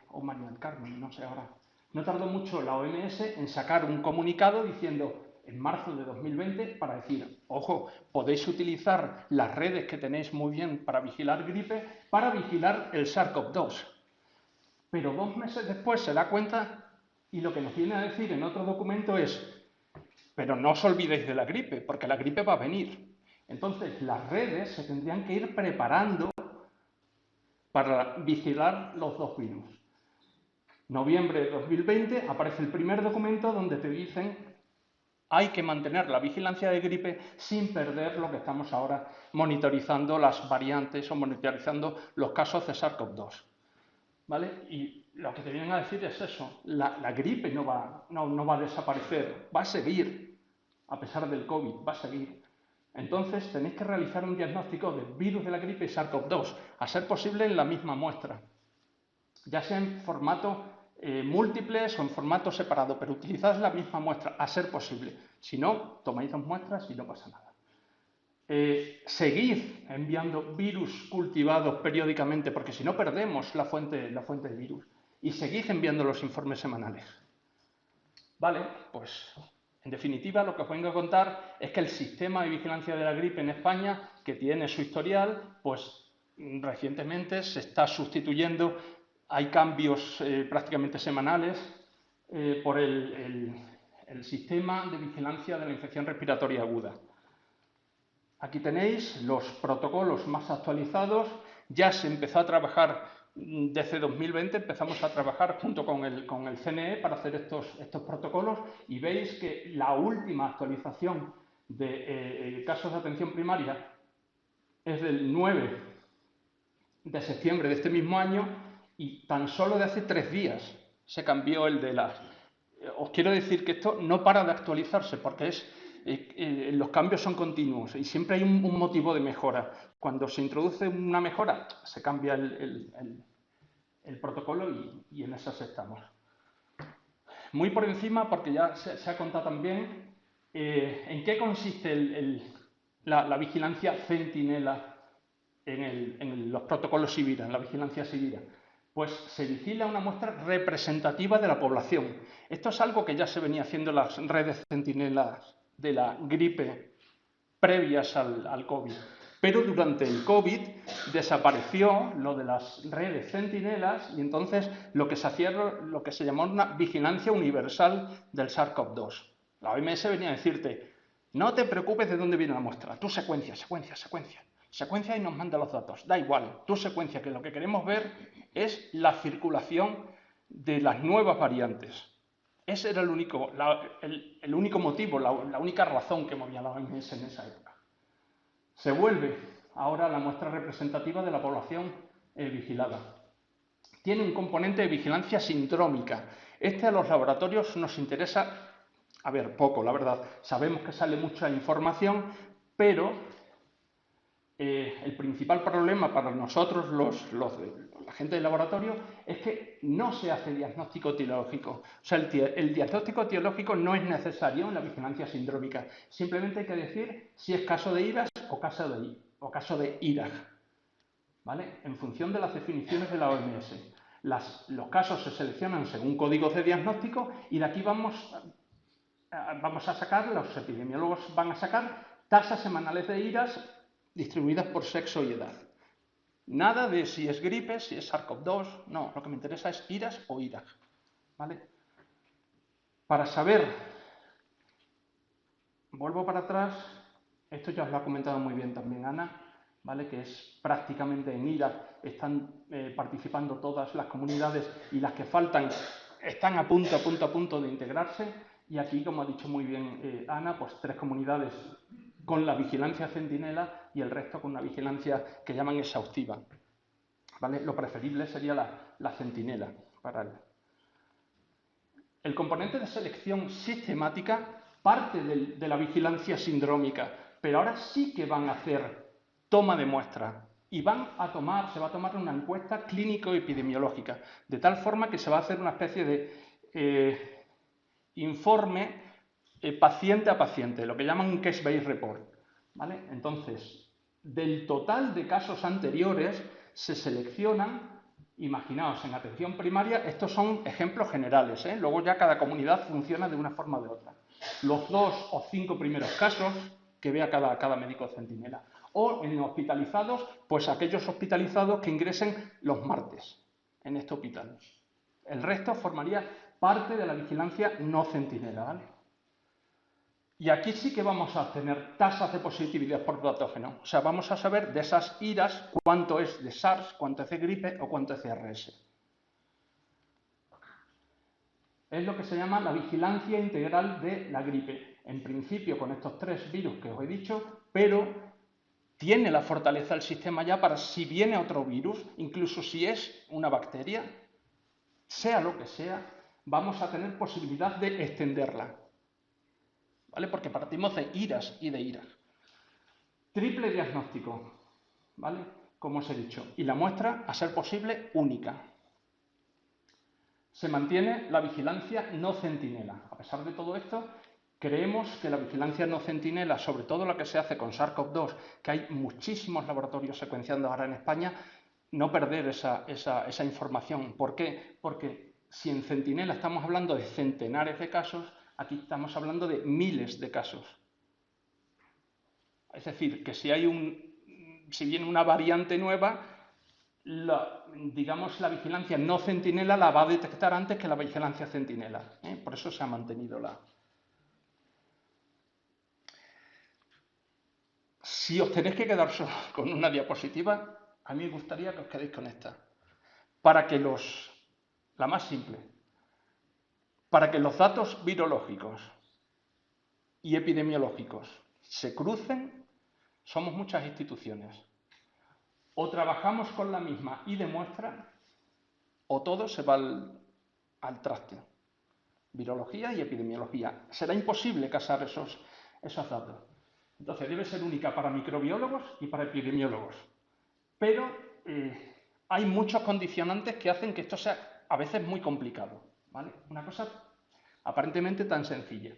o María del Carmen, no sé ahora, no tardó mucho la OMS en sacar un comunicado diciendo en marzo de 2020 para decir, ojo, podéis utilizar las redes que tenéis muy bien para vigilar gripe, para vigilar el SARS-CoV-2. Pero 2 meses después se da cuenta y lo que nos viene a decir en otro documento es, pero no os olvidéis de la gripe, porque la gripe va a venir. Entonces, las redes se tendrían que ir preparando para vigilar los dos virus. Noviembre de 2020 aparece el primer documento donde te dicen hay que mantener la vigilancia de gripe sin perder lo que estamos ahora monitorizando las variantes o monitorizando los casos de SARS-CoV-2. ¿Vale? Y lo que te vienen a decir es eso, la gripe no va a desaparecer, va a seguir, a pesar del COVID, va a seguir. Entonces tenéis que realizar un diagnóstico del virus de la gripe y SARS-CoV-2, a ser posible en la misma muestra, ya sea en formato múltiples o en formato separado, pero utilizad la misma muestra, a ser posible. Si no, tomáis 2 muestras y no pasa nada. Seguid enviando virus cultivados periódicamente, porque si no perdemos la fuente de virus. Y seguid enviando los informes semanales. Vale, pues en definitiva lo que os vengo a contar es que el sistema de vigilancia de la gripe en España, que tiene su historial, pues recientemente se está sustituyendo, hay cambios prácticamente semanales por el sistema de vigilancia de la infección respiratoria aguda. Aquí tenéis los protocolos más actualizados. Ya se empezó a trabajar desde 2020, empezamos a trabajar junto con el CNE para hacer estos protocolos y veis que la última actualización de casos de atención primaria es del 9 de septiembre de este mismo año y tan solo de hace 3 días se cambió el de las... Os quiero decir que esto no para de actualizarse porque los cambios son continuos y siempre hay un motivo de mejora. Cuando se introduce una mejora, se cambia el protocolo y en esas estamos. Muy por encima, porque ya se ha contado también, en qué consiste la vigilancia centinela en los protocolos Sibira, en la vigilancia Sibira. Pues se vigila una muestra representativa de la población. Esto es algo que ya se venía haciendo en las redes centinelas de la gripe previas al COVID. Pero durante el COVID desapareció lo de las redes centinelas y entonces lo que se hacía lo que se llamó una vigilancia universal del SARS-CoV-2. La OMS venía a decirte, no te preocupes de dónde viene la muestra, tú secuencia y nos manda los datos, da igual, tú secuencia, que lo que queremos ver es la circulación de las nuevas variantes. Ese era el único motivo, la única razón que movía la OMS en esa época. Se vuelve ahora la muestra representativa de la población vigilada. Tiene un componente de vigilancia sindrómica. A los laboratorios nos interesa, a ver, poco, la verdad. Sabemos que sale mucha información, pero el principal problema para nosotros, la gente del laboratorio, es que no se hace diagnóstico etiológico. O sea, el diagnóstico etiológico no es necesario en la vigilancia sindrómica. Simplemente hay que decir si es caso de IRAS o caso de IRAG, ¿vale? En función de las definiciones de la OMS. Los casos se seleccionan según códigos de diagnóstico y de aquí vamos a sacar, los epidemiólogos van a sacar tasas semanales de IRAS distribuidas por sexo y edad. Nada de si es gripe, si es SARS-CoV-2, no, lo que me interesa es IRAS o IRAG, ¿vale? Para saber, vuelvo para atrás, esto ya os lo ha comentado muy bien también Ana, ¿vale? Que es prácticamente en IRAG están participando todas las comunidades y las que faltan están a punto de integrarse y aquí, como ha dicho muy bien Ana, pues 3 comunidades con la vigilancia centinela y el resto con una vigilancia que llaman exhaustiva, ¿vale? Lo preferible sería la centinela para él. El componente de selección sistemática parte de la vigilancia sindrómica, pero ahora sí que van a hacer toma de muestras y se va a tomar una encuesta clínico-epidemiológica, de tal forma que se va a hacer una especie de informe paciente a paciente, lo que llaman un case-based report, ¿vale? Entonces, del total de casos anteriores se seleccionan, imaginaos, en atención primaria, estos son ejemplos generales, ¿eh? Luego ya cada comunidad funciona de una forma o de otra. Los 2 o 5 primeros casos que vea cada médico centinela. O en hospitalizados, pues aquellos hospitalizados que ingresen los martes en este hospital. El resto formaría parte de la vigilancia no centinela, ¿vale? Y aquí sí que vamos a tener tasas de positividad por patógeno. O sea, vamos a saber de esas IRAS cuánto es de SARS, cuánto es de gripe o cuánto es de RS. Es lo que se llama la vigilancia integral de la gripe. En principio con estos 3 virus que os he dicho, pero tiene la fortaleza del sistema ya para si viene otro virus, incluso si es una bacteria, sea lo que sea, vamos a tener posibilidad de extenderla. ¿Vale? Porque partimos de IRAS y de IRAG. Triple diagnóstico, ¿vale? Como os he dicho. Y la muestra, a ser posible, única. Se mantiene la vigilancia no centinela. A pesar de todo esto, creemos que la vigilancia no centinela, sobre todo la que se hace con SARS-CoV-2, que hay muchísimos laboratorios secuenciando ahora en España, no perder esa información. ¿Por qué? Porque si en centinela estamos hablando de centenares de casos, aquí estamos hablando de miles de casos. Es decir, que si viene una variante nueva, la vigilancia no centinela la va a detectar antes que la vigilancia centinela. Por eso se ha mantenido Si os tenéis que quedar solo con una diapositiva, a mí me gustaría que os quedéis con esta. Para que la más simple, para que los datos virológicos y epidemiológicos se crucen, somos muchas instituciones. O trabajamos con la misma y demuestra, o todo se va al traste. Virología y epidemiología. Será imposible casar esos datos. Entonces, debe ser única para microbiólogos y para epidemiólogos. Pero hay muchos condicionantes que hacen que esto sea a veces muy complicado, ¿vale? Una cosa aparentemente tan sencilla.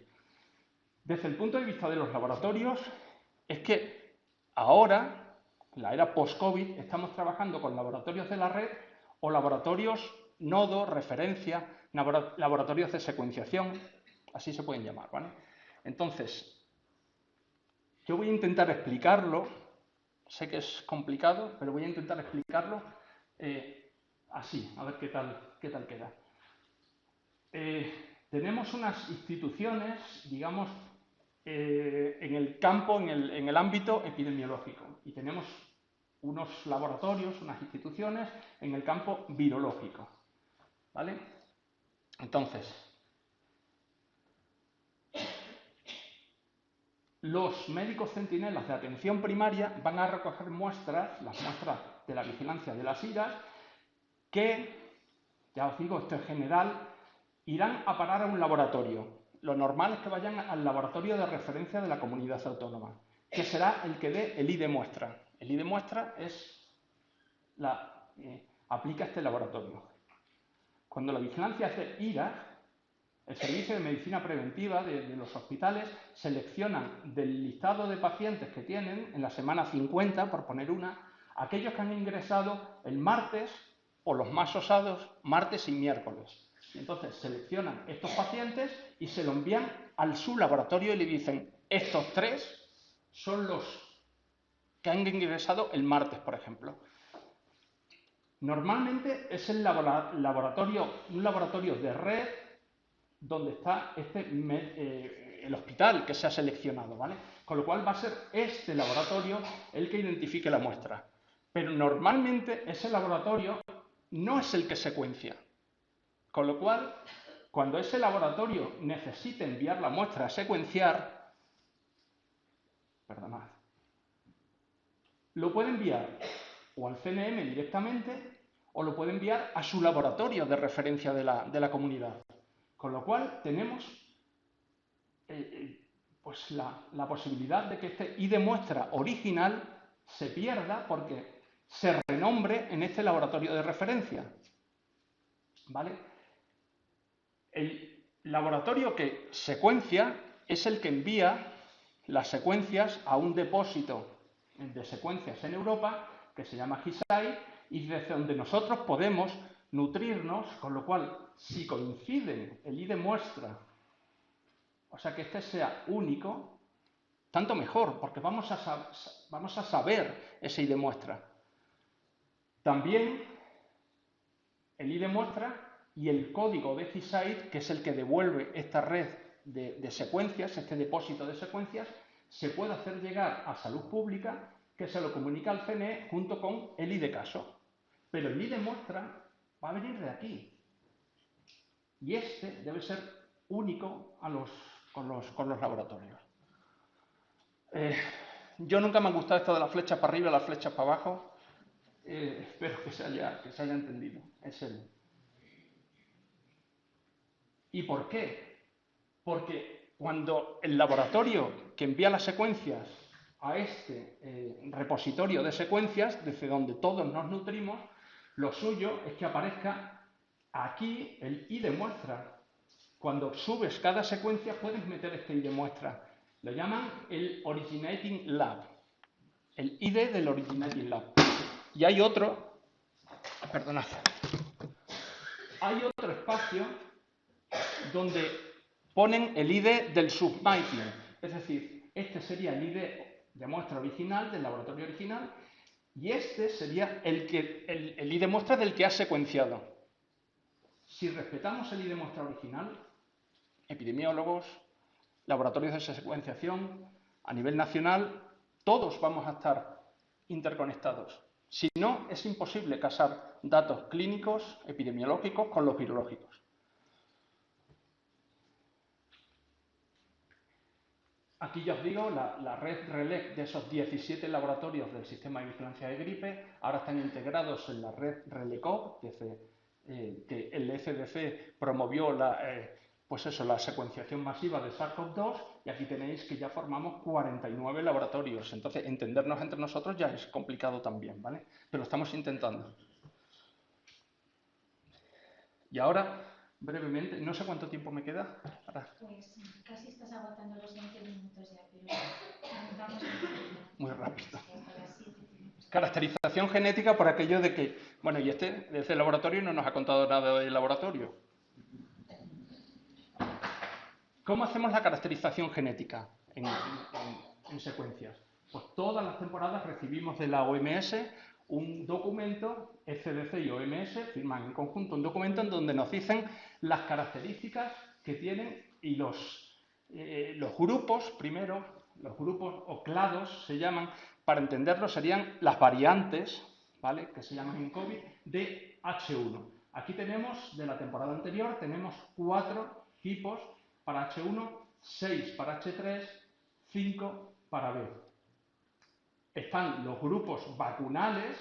Desde el punto de vista de los laboratorios, es que ahora, en la era post-COVID, estamos trabajando con laboratorios de la red o laboratorios nodo, referencia, laboratorios de secuenciación, así se pueden llamar, ¿vale? Entonces, yo voy a intentar explicarlo, sé que es complicado, pero voy a intentar explicarlo así, a ver qué tal queda. Tenemos unas instituciones, digamos, en el campo, en el ámbito epidemiológico, y tenemos unos laboratorios, unas instituciones en el campo virológico, ¿vale? Entonces, los médicos centinelas de atención primaria van a recoger muestras, las muestras de la vigilancia de las IRAS, que, ya os digo, esto es general, irán a parar a un laboratorio. Lo normal es que vayan al laboratorio de referencia de la comunidad autónoma, que será el que dé el ID muestra. El ID muestra aplica este laboratorio. Cuando la vigilancia es de IRA, el Servicio de Medicina Preventiva de los hospitales seleccionan del listado de pacientes que tienen en la semana 50, por poner una, aquellos que han ingresado el martes o los más osados, martes y miércoles. Entonces seleccionan estos pacientes y se lo envían al su laboratorio y le dicen, estos 3 son los que han ingresado el martes, por ejemplo. Normalmente es un laboratorio de red donde está el hospital que se ha seleccionado, ¿vale? Con lo cual va a ser este laboratorio el que identifique la muestra. Pero normalmente ese laboratorio no es el que secuencia. Con lo cual, cuando ese laboratorio necesite enviar la muestra a secuenciar, perdonad, lo puede enviar o al CNM directamente o lo puede enviar a su laboratorio de referencia de la comunidad. Con lo cual tenemos pues la posibilidad de que este ID muestra original se pierda porque se renombre en este laboratorio de referencia, ¿vale? El laboratorio que secuencia es el que envía las secuencias a un depósito de secuencias en Europa que se llama GISAID y desde donde nosotros podemos nutrirnos, con lo cual, si coinciden el ID muestra, o sea que este sea único, tanto mejor, porque vamos a saber ese ID muestra. También el ID muestra y el código de GISAID, que es el que devuelve esta red de secuencias, este depósito de secuencias, se puede hacer llegar a salud pública, que se lo comunica al CNE junto con el ID caso. Pero el ID muestra va a venir de aquí. Y este debe ser único con los laboratorios. Yo nunca me ha gustado esto de las flechas para arriba y las flechas para abajo. Espero que se haya entendido. Es el... ¿Y por qué? Porque cuando el laboratorio que envía las secuencias a este repositorio de secuencias, desde donde todos nos nutrimos, lo suyo es que aparezca aquí el ID muestra. Cuando subes cada secuencia puedes meter este ID muestra. Lo llaman el Originating Lab, el ID del Originating Lab. Y hay otro, perdonad, hay otro espacio donde ponen el ID del submiting, es decir, este sería el ID de muestra original, del laboratorio original, y este sería el ID muestra del que has secuenciado. Si respetamos el ID muestra original, epidemiólogos, laboratorios de secuenciación, a nivel nacional, Todos vamos a estar interconectados. Si no, es imposible casar datos clínicos, epidemiológicos, con los virológicos. Aquí ya os digo, la red RELEC de esos 17 laboratorios del sistema de vigilancia de gripe ahora están integrados en la red RELECOV, que el ECDC promovió la secuenciación masiva de SARS-CoV-2, y aquí tenéis que ya formamos 49 laboratorios. Entonces, entendernos entre nosotros ya es complicado también, ¿vale? Pero lo estamos intentando. Y ahora, brevemente, no sé cuánto tiempo me queda. Ahora. Pues casi estás agotando los 20 minutos ya, pero vamos muy rápido. Caracterización genética por aquello de que, bueno, y desde el laboratorio no nos ha contado nada del laboratorio. ¿Cómo hacemos la caracterización genética en secuencias? Pues todas las temporadas recibimos de la OMS un documento, ECDC y OMS firman en conjunto un documento en donde nos dicen las características que tienen y los grupos, primero, los grupos o clados se llaman, para entenderlo serían las variantes, ¿vale?, que se llaman en COVID, de H1. Aquí tenemos, de la temporada anterior, tenemos 4 tipos para H1, 6 para H3, 5 para B. Están los grupos vacunales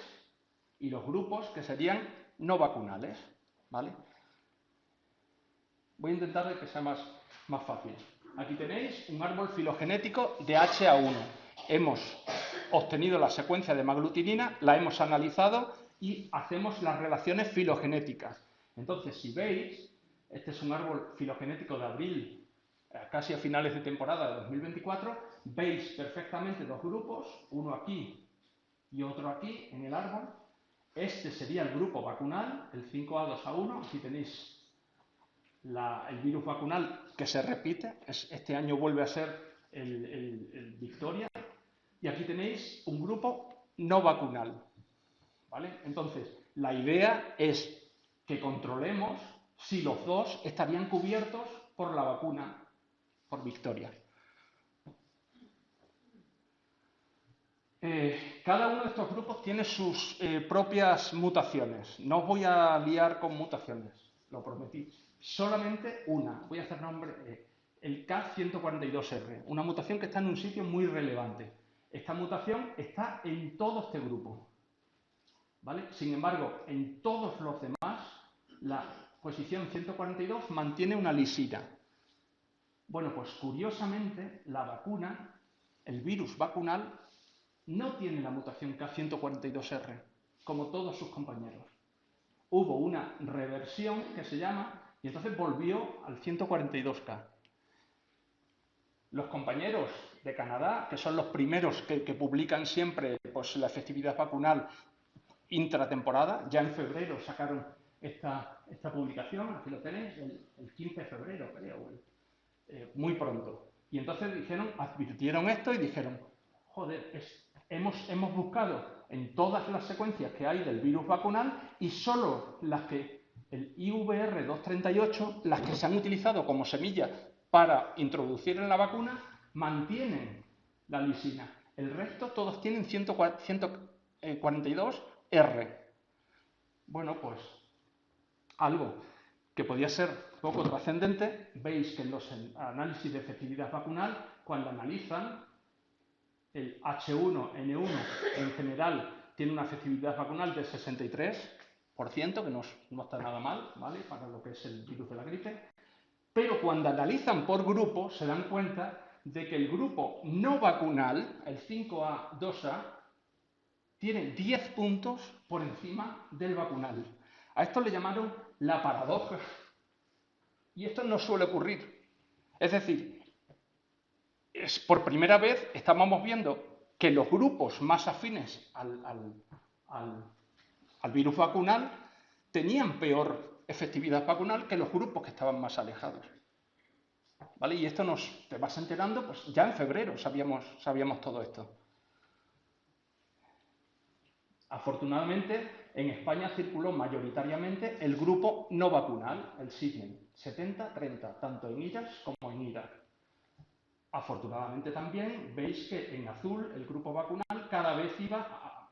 y los grupos que serían no vacunales, ¿vale? Voy a intentar que sea más fácil. Aquí tenéis un árbol filogenético de HA1. Hemos obtenido la secuencia de hemaglutinina, la hemos analizado y hacemos las relaciones filogenéticas. Entonces, si veis, este es un árbol filogenético de abril, casi a finales de temporada de 2024, veis perfectamente dos grupos, uno aquí y otro aquí en el árbol. Este sería el grupo vacunal, el 5A2A1. Aquí tenéis el virus vacunal que se repite, este año vuelve a ser el Victoria, y aquí tenéis un grupo no vacunal, ¿vale? Entonces, la idea es que controlemos si los dos estarían cubiertos por la vacuna, por Victoria. Cada uno de estos grupos tiene sus propias mutaciones. No os voy a liar con mutaciones, lo prometí. Solamente una. Voy a hacer nombre, el K142R, una mutación que está en un sitio muy relevante. Esta mutación está en todo este grupo, ¿vale? Sin embargo, en todos los demás, la posición 142 mantiene una lisina. Bueno, pues curiosamente, la vacuna, el virus vacunal, no tiene la mutación K142R, como todos sus compañeros. Hubo una reversión que se llama, y entonces volvió al 142K. Los compañeros de Canadá, que son los primeros que publican siempre pues, la efectividad vacunal intratemporada, ya en febrero sacaron esta publicación, aquí lo tenéis, el 15 de febrero, creo, muy pronto. Y entonces advirtieron esto y dijeron, joder, hemos buscado en todas las secuencias que hay del virus vacunal y solo las que, el IVR238, las que se han utilizado como semilla para introducir en la vacuna, mantienen la lisina. El resto todos tienen 142R. Bueno, pues algo que podía ser poco trascendente, veis que en los análisis de efectividad vacunal, cuando analizan el H1N1 en general tiene una efectividad vacunal del 63%, que no está nada mal, ¿vale?, para lo que es el virus de la gripe. Pero cuando analizan por grupo, se dan cuenta de que el grupo no vacunal, el 5A2A, tiene 10 puntos por encima del vacunal. A esto le llamaron la paradoja. Y esto no suele ocurrir. Es decir, por primera vez estábamos viendo que los grupos más afines al virus vacunal tenían peor efectividad vacunal que los grupos que estaban más alejados, ¿vale? Y esto te vas enterando, pues ya en febrero sabíamos todo esto. Afortunadamente, en España circuló mayoritariamente el grupo no vacunal, el Sydney, 70-30, tanto en IRAS como en IRAC. Afortunadamente también veis que en azul el grupo vacunal cada vez iba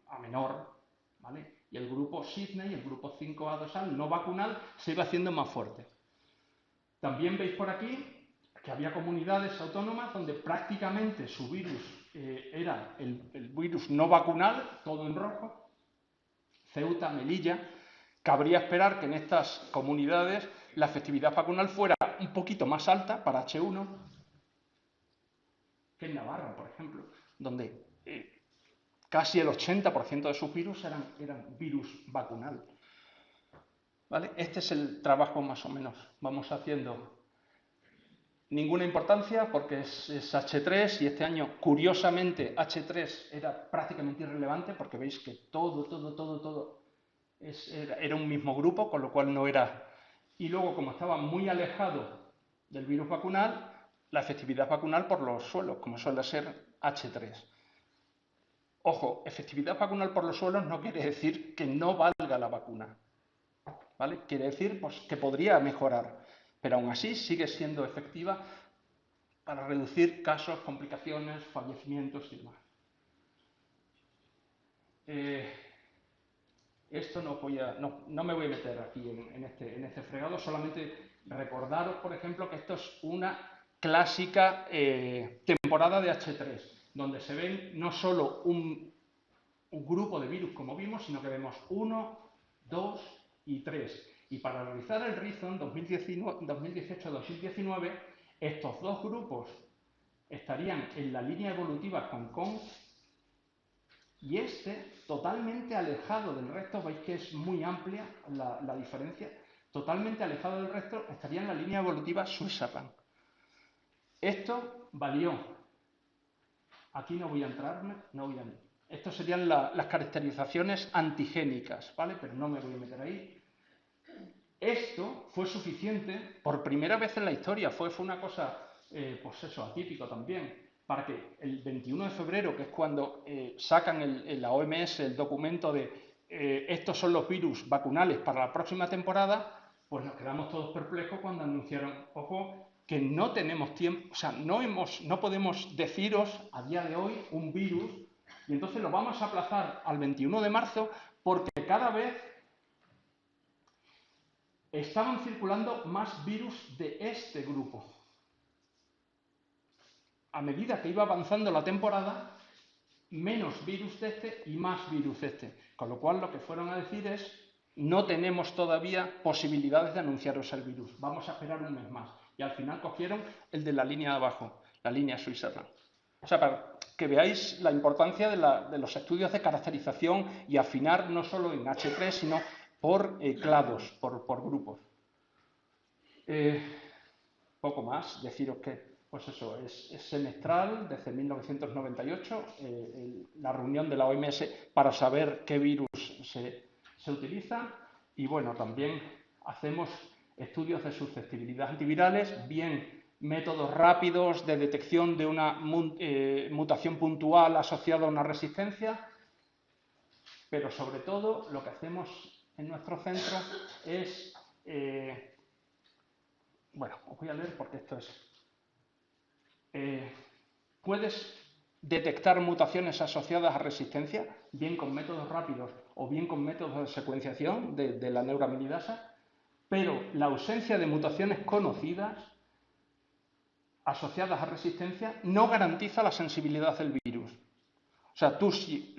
a menor, ¿vale? Y el grupo Sydney, el grupo 5A2A, no vacunal, se iba haciendo más fuerte. También veis por aquí que había comunidades autónomas donde prácticamente su virus era el virus no vacunal, todo en rojo. Ceuta, Melilla. Cabría esperar que en estas comunidades la efectividad vacunal fuera un poquito más alta para H1 que en Navarra, por ejemplo, donde casi el 80% de sus virus eran virus vacunal. ¿Vale? Este es el trabajo más o menos. Vamos haciendo. Ninguna importancia porque es H3 y este año, curiosamente, H3 era prácticamente irrelevante porque veis que todo era un mismo grupo, con lo cual no era. Y luego, como estaba muy alejado del virus vacunal, la efectividad vacunal por los suelos, como suele ser H3. Ojo, efectividad vacunal por los suelos no quiere decir que no valga la vacuna, ¿vale? Quiere decir pues, que podría mejorar, pero aún así sigue siendo efectiva para reducir casos, complicaciones, fallecimientos y demás. Esto no me voy a meter aquí en este fregado, solamente recordaros, por ejemplo, que esto es una clásica temporada de H3, donde se ven no solo un grupo de virus como vimos, sino que vemos 1, 2 y 3. Y para realizar el Rhizome 2018-2019, estos dos grupos estarían en la línea evolutiva Hong Kong y este, totalmente alejado del resto, veis que es muy amplia la diferencia, totalmente alejado del resto, estaría en la línea evolutiva Switzerland. Esto valió, aquí no voy a entrar, Estas serían las caracterizaciones antigénicas, ¿vale? Pero no me voy a meter ahí. Esto fue suficiente, por primera vez en la historia, fue una cosa, pues eso, atípico también, para que el 21 de febrero, que es cuando sacan la OMS el documento de estos son los virus vacunales para la próxima temporada, pues nos quedamos todos perplejos cuando anunciaron, ojo, que no tenemos tiempo, o sea, no podemos deciros a día de hoy un virus, y entonces lo vamos a aplazar al 21 de marzo porque cada vez estaban circulando más virus de este grupo. A medida que iba avanzando la temporada, menos virus de este y más virus de este. Con lo cual lo que fueron a decir es, no tenemos todavía posibilidades de anunciaros el virus, vamos a esperar un mes más. Y al final cogieron el de la línea de abajo, la línea Switzerland. O sea, para que veáis la importancia de los estudios de caracterización y afinar no solo en H3, sino por clados, por grupos. Poco más, deciros que pues eso, es semestral desde 1998, la reunión de la OMS para saber qué virus se utilizan y bueno, también hacemos estudios de susceptibilidad antivirales, bien métodos rápidos de detección de una mutación puntual asociada a una resistencia, pero sobre todo lo que hacemos en nuestro centro es bueno, os voy a leer porque esto es. Puedes detectar mutaciones asociadas a resistencia, bien con métodos rápidos o bien con métodos de secuenciación de la neuraminidasa, pero la ausencia de mutaciones conocidas asociadas a resistencia no garantiza la sensibilidad del virus. O sea, tú si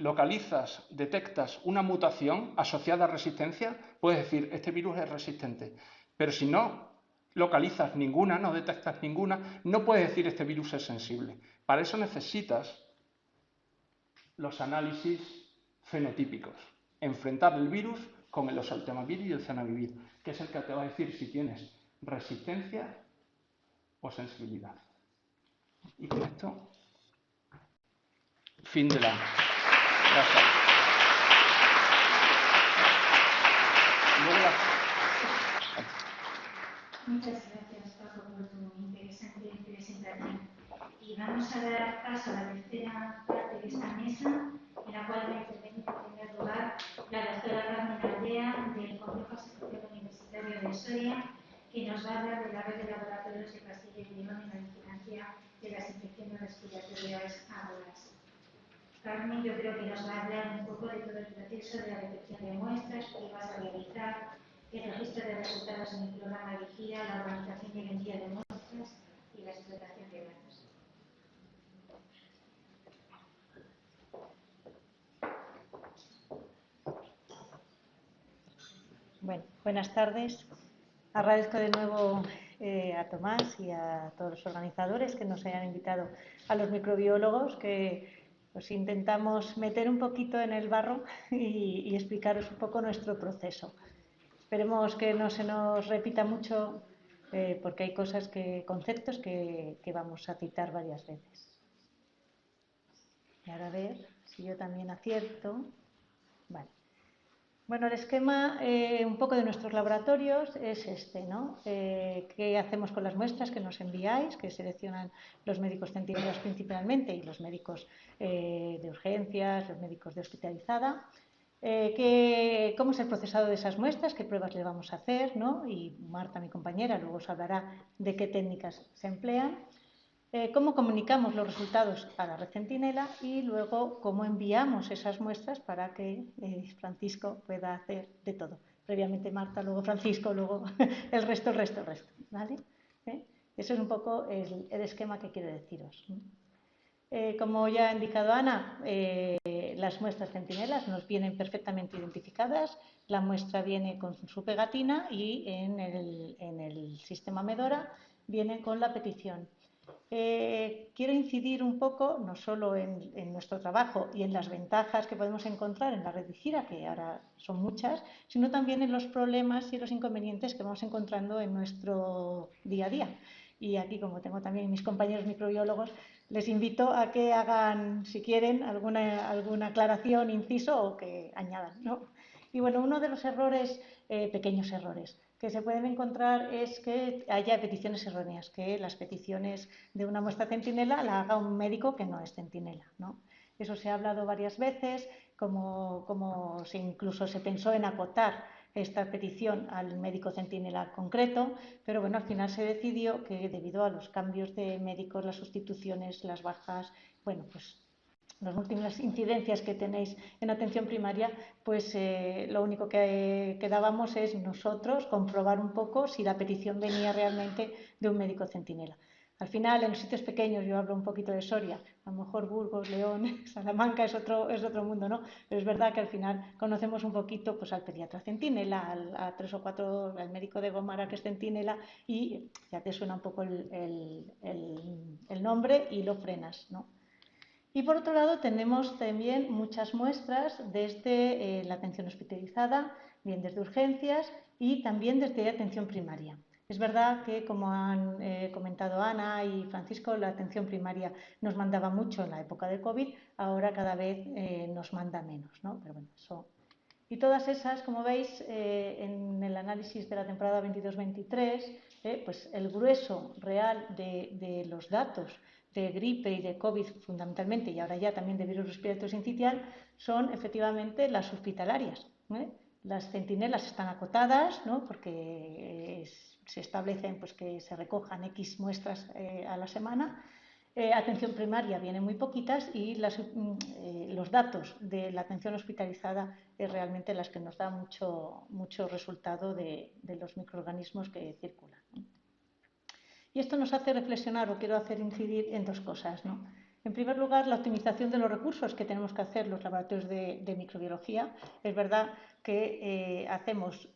detectas una mutación asociada a resistencia, puedes decir, este virus es resistente. Pero si no localizas ninguna, no detectas ninguna, no puedes decir este virus es sensible. Para eso necesitas los análisis fenotípicos. Enfrentar el virus con el oseltamivir y el zanamivir, que es el que te va a decir si tienes resistencia o sensibilidad. Y con esto, fin de la clase. Muchas gracias, Paco, por tu interesante presentación. Y vamos a dar paso a la tercera parte de esta mesa, en la cual va a intervenir en primer lugar la doctora Carmen Aldea, del Complejo Asistencial Universitario de Soria, que nos va a hablar de la red de laboratorios de Castilla y León en la vigilancia respiratorias agudas. Carmen, yo creo que nos va a hablar un poco de todo el proceso de la detección de muestras que vas a realizar, el registro de resultados en el programa Vigila, la organización y el envío de muestras y la explotación de datos. Bueno, buenas tardes. Agradezco de nuevo a Tomás y a todos los organizadores que nos hayan invitado, a los microbiólogos que os intentamos meter un poquito en el barro y explicaros un poco nuestro proceso. Esperemos que no se nos repita mucho porque hay conceptos que vamos a citar varias veces. Y ahora a ver si yo también acierto. Vale. Bueno, el esquema un poco de nuestros laboratorios es este, ¿no? ¿Qué hacemos con las muestras que nos enviáis, que seleccionan los médicos centinelas principalmente y los médicos de urgencias, los médicos de hospitalizada? ¿Cómo es el procesado de esas muestras? ¿Qué pruebas le vamos a hacer? ¿No? Y Marta, mi compañera, luego os hablará de qué técnicas se emplean. Cómo comunicamos los resultados a la red Centinela y luego cómo enviamos esas muestras para que Francisco pueda hacer de todo. Previamente Marta, luego Francisco, luego el resto. ¿Vale? Eso es un poco el esquema que quiero deciros. Como ya ha indicado Ana, las muestras centinelas nos vienen perfectamente identificadas. La muestra viene con su pegatina y en el sistema Medora viene con la petición. Quiero incidir un poco, no solo en nuestro trabajo y en las ventajas que podemos encontrar en la red Vigila, que ahora son muchas, sino también en los problemas y los inconvenientes que vamos encontrando en nuestro día a día. Y aquí, como tengo también mis compañeros microbiólogos, les invito a que hagan, si quieren, alguna aclaración, inciso o que añadan, ¿no? Y bueno, uno de los errores, pequeños errores, que se pueden encontrar es que haya peticiones erróneas, que las peticiones de una muestra centinela la haga un médico que no es centinela, ¿no? Eso se ha hablado varias veces, como incluso se pensó en acotar esta petición al médico centinela concreto, pero bueno, al final se decidió que debido a los cambios de médicos, las sustituciones, las bajas, bueno, pues las múltiples incidencias que tenéis en atención primaria, pues lo único que quedábamos es nosotros comprobar un poco si la petición venía realmente de un médico centinela. Al final, en los sitios pequeños, yo hablo un poquito de Soria, a lo mejor Burgos, León, Salamanca es otro mundo, ¿no? Pero es verdad que al final conocemos un poquito pues, al pediatra centinela, a 3 o 4, al médico de Gómara que es centinela, y ya te suena un poco el nombre y lo frenas, ¿no? Y por otro lado tenemos también muchas muestras desde la atención hospitalizada, bien desde urgencias y también desde atención primaria. Es verdad que, como han comentado Ana y Francisco, la atención primaria nos mandaba mucho en la época de COVID, ahora cada vez nos manda menos, ¿no? Pero bueno, eso. Y todas esas, como veis, en el análisis de la temporada 22-23, pues el grueso real de los datos de gripe y de COVID fundamentalmente, y ahora ya también de virus respiratorio sincitial, son efectivamente las hospitalarias. Las centinelas están acotadas, ¿no? Porque se establecen pues, que se recojan X muestras a la semana. Atención primaria vienen muy poquitas y los datos de la atención hospitalizada es realmente las que nos da mucho resultado de los microorganismos que circulan. Y esto nos hace reflexionar, o quiero hacer incidir en dos cosas, ¿no? En primer lugar, la optimización de los recursos que tenemos que hacer los laboratorios de microbiología. Es verdad que hacemos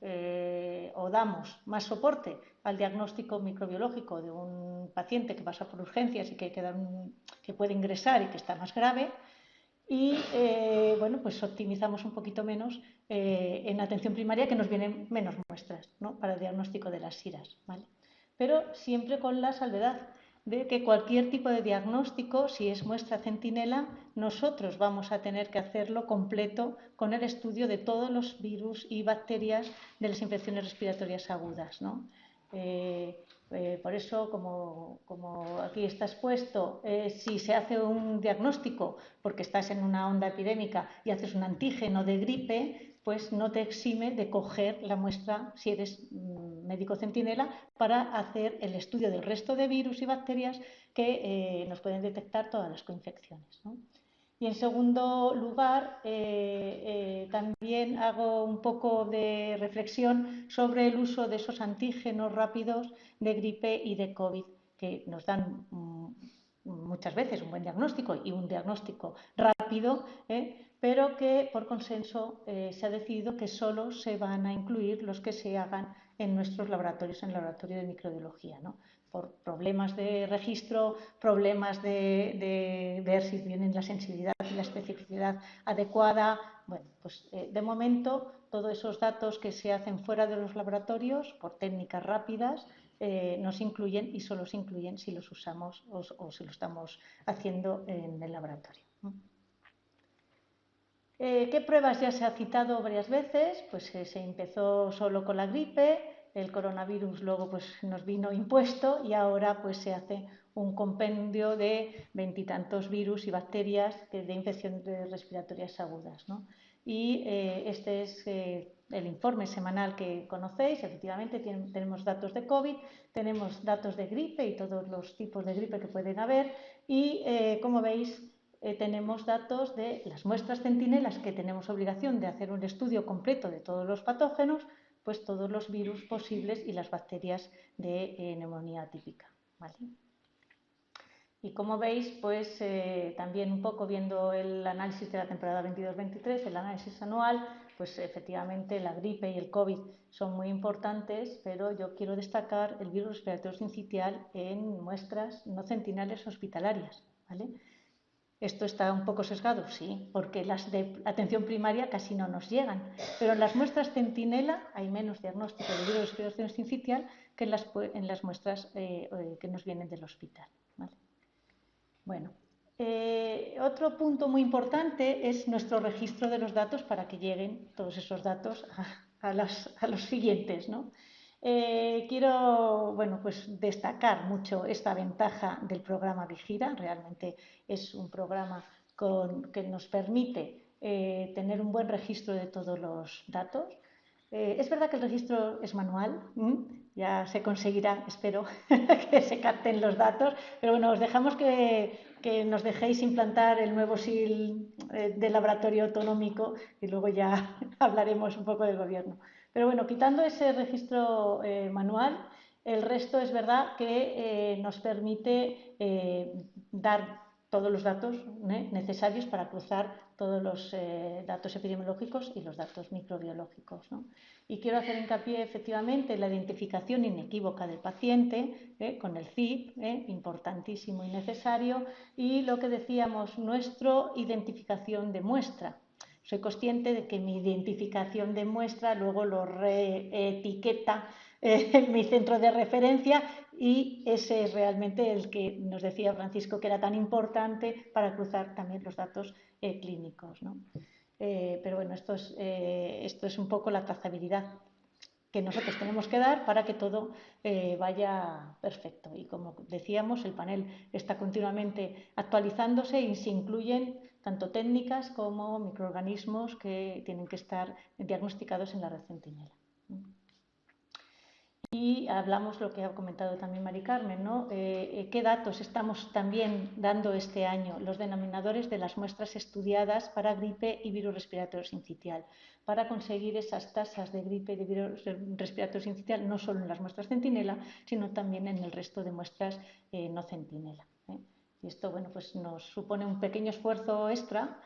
o damos más soporte al diagnóstico microbiológico de un paciente que pasa por urgencias y que puede ingresar y que está más grave. Y bueno, pues optimizamos un poquito menos en atención primaria, que nos vienen menos muestras, ¿no? Para el diagnóstico de las SIRAs, ¿vale? Pero siempre con la salvedad de que cualquier tipo de diagnóstico, si es muestra centinela, nosotros vamos a tener que hacerlo completo con el estudio de todos los virus y bacterias de las infecciones respiratorias agudas, ¿no? Por eso, como aquí está expuesto, si se hace un diagnóstico porque estás en una onda epidémica y haces un antígeno de gripe, pues no te exime de coger la muestra, si eres médico centinela, para hacer el estudio del resto de virus y bacterias que nos pueden detectar todas las coinfecciones, ¿no? Y en segundo lugar, también hago un poco de reflexión sobre el uso de esos antígenos rápidos de gripe y de COVID, que nos dan muchas veces un buen diagnóstico y un diagnóstico rápido, pero que por consenso se ha decidido que solo se van a incluir los que se hagan en nuestros laboratorios, en el laboratorio de microbiología, ¿no? Por problemas de registro, problemas de ver si tienen la sensibilidad y la especificidad adecuada. Bueno, pues de momento todos esos datos que se hacen fuera de los laboratorios por técnicas rápidas no se incluyen y solo se incluyen si los usamos o si lo estamos haciendo en el laboratorio. ¿Qué pruebas ya se ha citado varias veces? Pues se empezó solo con la gripe, el coronavirus luego pues nos vino impuesto y ahora pues se hace un compendio de 20 y tantos virus y bacterias de infecciones respiratorias agudas, ¿no? Y este es el informe semanal que conocéis. Efectivamente tenemos datos de COVID, tenemos datos de gripe y todos los tipos de gripe que pueden haber y como veis tenemos datos de las muestras centinelas que tenemos obligación de hacer un estudio completo de todos los patógenos, pues todos los virus posibles y las bacterias de neumonía atípica, ¿vale? Y como veis, pues también un poco viendo el análisis de la temporada 22-23, el análisis anual, pues efectivamente la gripe y el COVID son muy importantes, pero yo quiero destacar el virus respiratorio sincitial en muestras no centinales hospitalarias, ¿vale? ¿Esto está un poco sesgado? Sí, porque las de atención primaria casi no nos llegan, pero en las muestras centinela hay menos diagnóstico de virus respiratorio sincitial que en las muestras que nos vienen del hospital, ¿vale? Bueno, otro punto muy importante es nuestro registro de los datos para que lleguen todos esos datos a los siguientes, ¿no? Quiero pues destacar mucho esta ventaja del programa Vigira. Realmente es un programa que nos permite tener un buen registro de todos los datos. Es verdad que el registro es manual, ya se conseguirá, espero, que se capten los datos, pero bueno, os dejamos que nos dejéis implantar el nuevo SIL del laboratorio autonómico y luego ya hablaremos un poco del gobierno. Pero bueno, quitando ese registro manual, el resto es verdad que nos permite dar todos los datos necesarios para cruzar todos los datos epidemiológicos y los datos microbiológicos, ¿no? Y quiero hacer hincapié efectivamente en la identificación inequívoca del paciente con el CIP, importantísimo y necesario, y lo que decíamos, nuestra identificación de muestra. Soy consciente de que mi identificación de muestra luego lo reetiqueta mi centro de referencia y ese es realmente el que nos decía Francisco que era tan importante para cruzar también los datos clínicos, ¿no? Pero bueno, esto es un poco la trazabilidad que nosotros tenemos que dar para que todo vaya perfecto. Y como decíamos, el panel está continuamente actualizándose y se incluyen tanto técnicas como microorganismos que tienen que estar diagnosticados en la red Centinela. Y hablamos lo que ha comentado también Mari Carmen, ¿no? ¿Qué datos estamos también dando este año? Los denominadores de las muestras estudiadas para gripe y virus respiratorio sincitial, para conseguir esas tasas de gripe y de virus respiratorio sincitial no solo en las muestras centinela, sino también en el resto de muestras no centinela. Y esto pues nos supone un pequeño esfuerzo extra,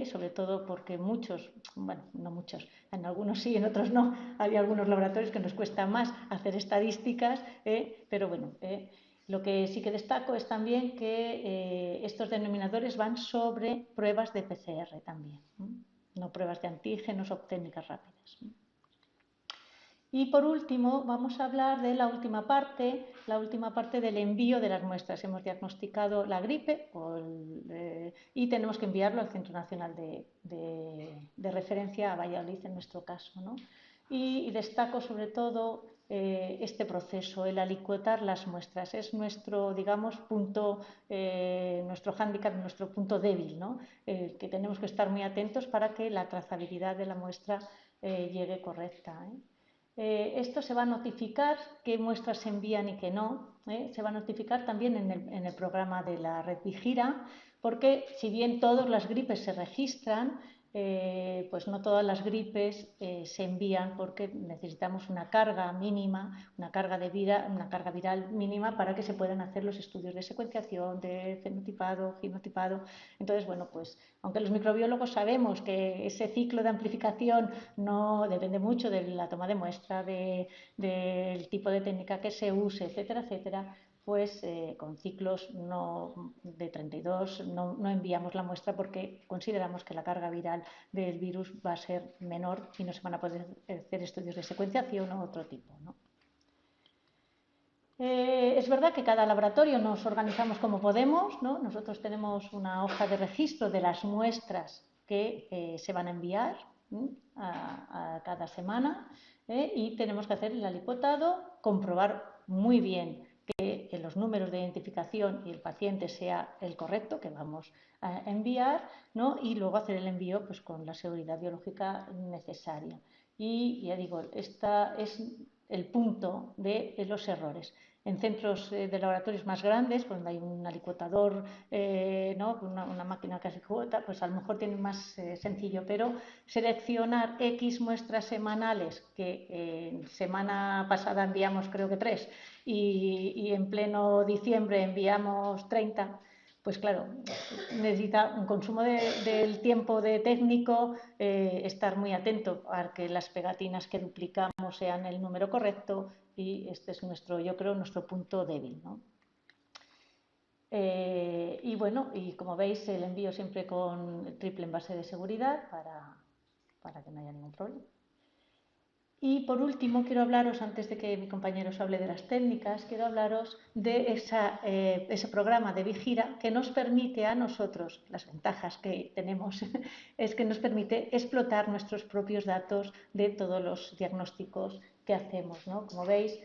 sobre todo porque muchos, bueno, no muchos, en algunos sí, en otros no, hay algunos laboratorios que nos cuesta más hacer estadísticas, pero bueno, lo que sí que destaco es también que estos denominadores van sobre pruebas de PCR también, no pruebas de antígenos o técnicas rápidas. Y por último, vamos a hablar de la última parte del envío de las muestras. Hemos diagnosticado la gripe y tenemos que enviarlo al Centro Nacional de Referencia a Valladolid en nuestro caso, ¿no? Y destaco sobre todo este proceso, el alicuotar las muestras. Es nuestro, digamos, punto, nuestro hándicap, nuestro punto débil, ¿no? Que tenemos que estar muy atentos para que la trazabilidad de la muestra llegue correcta. Esto se va a notificar qué muestras se envían y qué no. Se va a notificar también en el programa de la red Vigira, porque si bien todas las gripes se registran, pues no todas las gripes se envían porque necesitamos una carga mínima, una carga viral mínima para que se puedan hacer los estudios de secuenciación, de fenotipado, genotipado. Entonces, bueno, pues aunque los microbiólogos sabemos que ese ciclo de amplificación no depende mucho de la toma de muestra, del tipo de técnica que se use, etcétera, etcétera, pues con ciclos de 32 no enviamos la muestra porque consideramos que la carga viral del virus va a ser menor y no se van a poder hacer estudios de secuenciación o otro tipo, ¿no? Es verdad que cada laboratorio nos organizamos como podemos, ¿no? Nosotros tenemos una hoja de registro de las muestras que se van a enviar a cada semana y tenemos que hacer el alicuotado, comprobar muy bien que los números de identificación y el paciente sea el correcto que vamos a enviar, ¿no? Y luego hacer el envío pues, con la seguridad biológica necesaria. Y ya digo, este es el punto de los errores. En centros de laboratorios más grandes, cuando hay un alicuotador, ¿no? una máquina que alicuota, pues a lo mejor tiene más sencillo, pero seleccionar X muestras semanales, que semana pasada enviamos creo que 3 y en pleno diciembre enviamos 30, pues claro, necesita un consumo del tiempo de técnico, estar muy atento a que las pegatinas que duplicamos sean el número correcto y este es yo creo, nuestro punto débil, ¿no? Y bueno, y como veis, el envío siempre con triple envase de seguridad para que no haya ningún problema. Y por último, quiero hablaros, antes de que mi compañero os hable de las técnicas, quiero hablaros de ese programa de Vigira que nos permite a nosotros, las ventajas que tenemos, es que nos permite explotar nuestros propios datos de todos los diagnósticos que hacemos, ¿no? Como veis,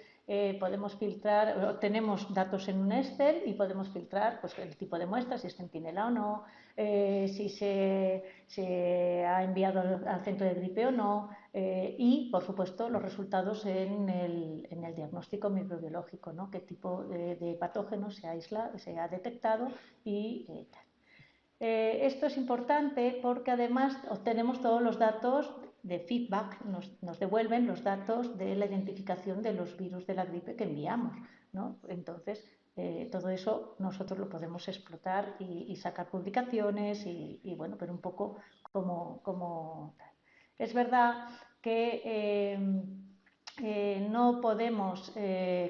podemos filtrar, tenemos datos en un Excel y podemos filtrar pues, el tipo de muestra, si es centinela o no, si se ha enviado al centro de gripe o no, y, por supuesto, los resultados en el diagnóstico microbiológico, ¿no? Qué tipo de patógeno se ha detectado y tal. Esto es importante porque además obtenemos todos los datos de feedback, nos devuelven los datos de la identificación de los virus de la gripe que enviamos, ¿no? Entonces, todo eso nosotros lo podemos explotar y sacar publicaciones y bueno, pero un poco como tal. Es verdad que no podemos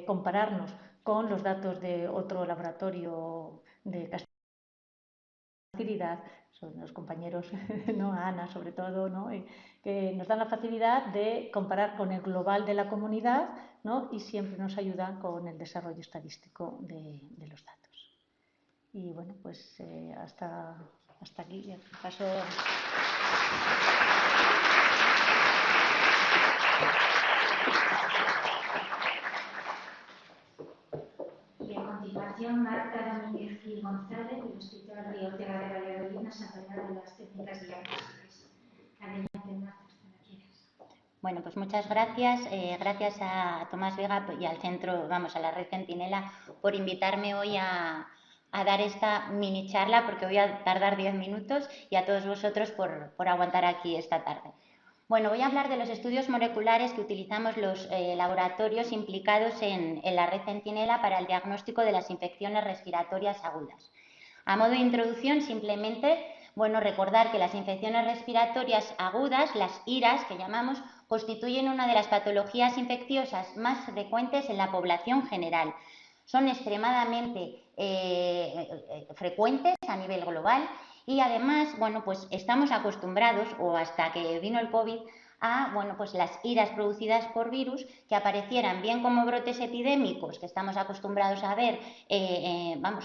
compararnos con los datos de otro laboratorio de facilidad, son los compañeros, ¿no? Ana sobre todo, ¿no? Que nos dan la facilidad de comparar con el global de la comunidad, ¿no? Y siempre nos ayudan con el desarrollo estadístico de los datos. Y bueno, pues hasta aquí. Paso. Y a continuación, Marta Domínguez Gil González, del Hospital Río Ortega de Valladolid, nos hablará de las técnicas diagnósticas. Adelante, Marta, cuando quieras. Bueno, pues muchas gracias. Gracias a Tomás Vega y al centro, a la red Centinela, por invitarme hoy a dar esta mini charla, porque voy a tardar 10 minutos, y a todos vosotros por aguantar aquí esta tarde. Bueno, voy a hablar de los estudios moleculares que utilizamos los laboratorios implicados en la red Centinela para el diagnóstico de las infecciones respiratorias agudas. A modo de introducción, simplemente, recordar que las infecciones respiratorias agudas, las IRAS que llamamos, constituyen una de las patologías infecciosas más frecuentes en la población general. Son extremadamente frecuentes a nivel global y además, pues estamos acostumbrados, o hasta que vino el COVID, a las IRAS producidas por virus que aparecieran bien como brotes epidémicos que estamos acostumbrados a ver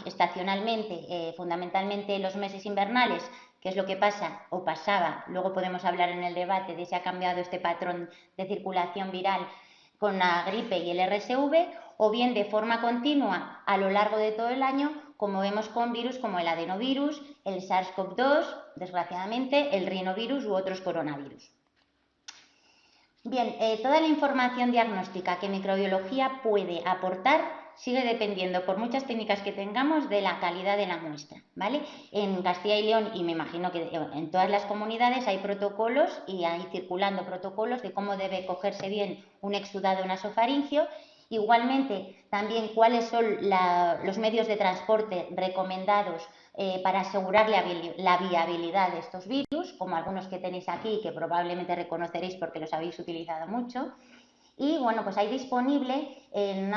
estacionalmente, fundamentalmente en los meses invernales, que es lo que pasa o pasaba, luego podemos hablar en el debate de si ha cambiado este patrón de circulación viral con la gripe y el RSV, o bien de forma continua a lo largo de todo el año, como vemos con virus como el adenovirus, el SARS-CoV-2, desgraciadamente, el rinovirus u otros coronavirus. Bien, toda la información diagnóstica que microbiología puede aportar sigue dependiendo, por muchas técnicas que tengamos, de la calidad de la muestra, ¿vale? En Castilla y León, y me imagino que en todas las comunidades, hay protocolos y hay circulando protocolos de cómo debe cogerse bien un exudado nasofaringio. Igualmente, también cuáles son los medios de transporte recomendados para asegurar la viabilidad de estos virus, como algunos que tenéis aquí, que probablemente reconoceréis porque los habéis utilizado mucho. Y bueno, pues hay disponible, de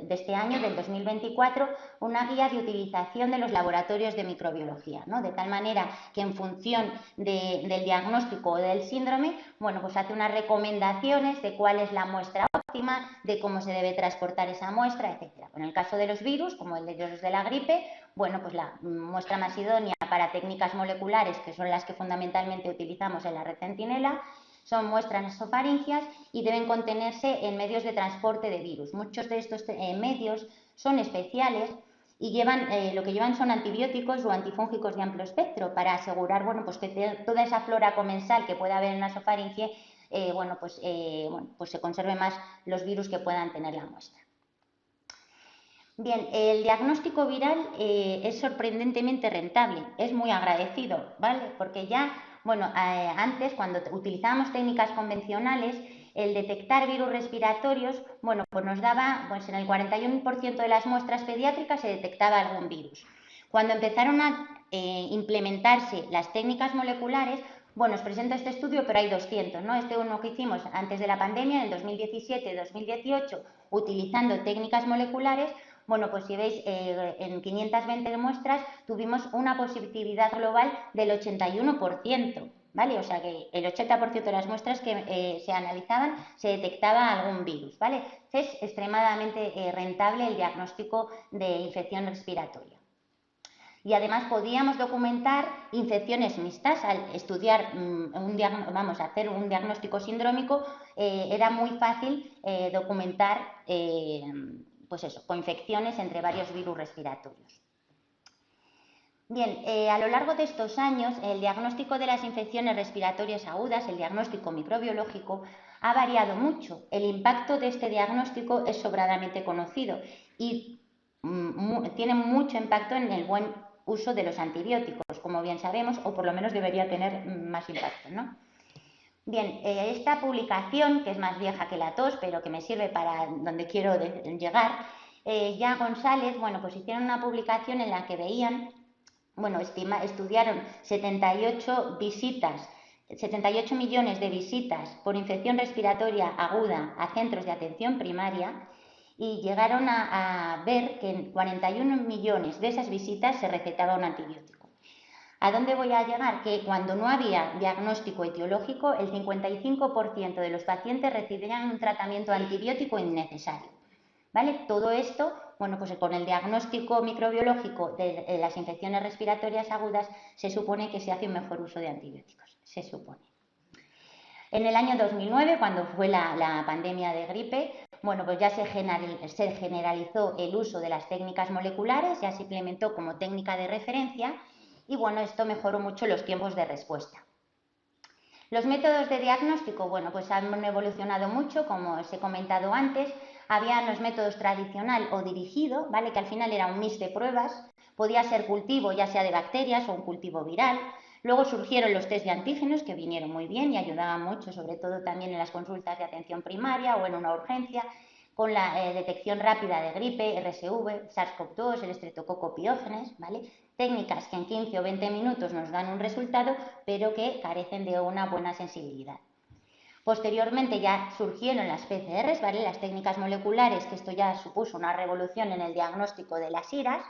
este año, del 2024, una guía de utilización de los laboratorios de microbiología, ¿no? De tal manera que en función del diagnóstico o del síndrome, bueno, pues hace unas recomendaciones de cuál es la muestra óptima, de cómo se debe transportar esa muestra, etc. En el caso de los virus, como el de los de la gripe, bueno, pues la muestra más idónea para técnicas moleculares, que son las que fundamentalmente utilizamos en la red Centinela, son muestras nasofaringias y deben contenerse en medios de transporte de virus. Muchos de estos medios son especiales y lo que llevan son antibióticos o antifúngicos de amplio espectro para asegurar, bueno, pues que toda esa flora comensal que pueda haber en la nasofaringe, pues se conserve más los virus que puedan tener la muestra. Bien, el diagnóstico viral es sorprendentemente rentable, es muy agradecido, ¿vale? Porque ya, bueno, antes, cuando utilizábamos técnicas convencionales, el detectar virus respiratorios, bueno, pues nos daba, pues en el 41% de las muestras pediátricas se detectaba algún virus. Cuando empezaron a implementarse las técnicas moleculares, bueno, os presento este estudio, pero hay 200, ¿no? Este uno que hicimos antes de la pandemia, en el 2017-2018, utilizando técnicas moleculares. Bueno, pues si veis, en 520 muestras tuvimos una positividad global del 81%, ¿vale? O sea que el 80% de las muestras que se analizaban se detectaba algún virus, ¿vale? Es extremadamente rentable el diagnóstico de infección respiratoria. Y además podíamos documentar infecciones mixtas. Al estudiar, hacer un diagnóstico sindrómico, era muy fácil documentar pues eso, coinfecciones entre varios virus respiratorios. Bien, a lo largo de estos años, el diagnóstico de las infecciones respiratorias agudas, el diagnóstico microbiológico, ha variado mucho. El impacto de este diagnóstico es sobradamente conocido y tiene mucho impacto en el buen uso de los antibióticos, como bien sabemos, o por lo menos debería tener más impacto, ¿no? Bien, esta publicación, que es más vieja que la tos, pero que me sirve para donde quiero llegar, ya González, bueno, pues hicieron una publicación en la que veían, bueno, estudiaron 78 millones de visitas por infección respiratoria aguda a centros de atención primaria y llegaron a ver que en 41 millones de esas visitas se recetaba un antibiótico. ¿A dónde voy a llegar? Que cuando no había diagnóstico etiológico, el 55% de los pacientes recibían un tratamiento antibiótico innecesario, ¿vale? Todo esto, bueno, pues con el diagnóstico microbiológico de las infecciones respiratorias agudas se supone que se hace un mejor uso de antibióticos, se supone. En el año 2009, cuando fue la pandemia de gripe, bueno, pues ya se generalizó el uso de las técnicas moleculares, ya se implementó como técnica de referencia y bueno, esto mejoró mucho los tiempos de respuesta. Los métodos de diagnóstico, bueno, pues han evolucionado mucho, como os he comentado antes. Había los métodos tradicional o dirigido, ¿vale? Que al final era un mix de pruebas. Podía ser cultivo, ya sea de bacterias o un cultivo viral. Luego surgieron los test de antígenos, que vinieron muy bien y ayudaban mucho, sobre todo también en las consultas de atención primaria o en una urgencia, con la detección rápida de gripe, RSV, SARS-CoV-2, el estreptococo piógenes, ¿vale? Técnicas que en 15 o 20 minutos nos dan un resultado, pero que carecen de una buena sensibilidad. Posteriormente ya surgieron las PCRs, ¿vale? Las técnicas moleculares, que esto ya supuso una revolución en el diagnóstico de las IRAS.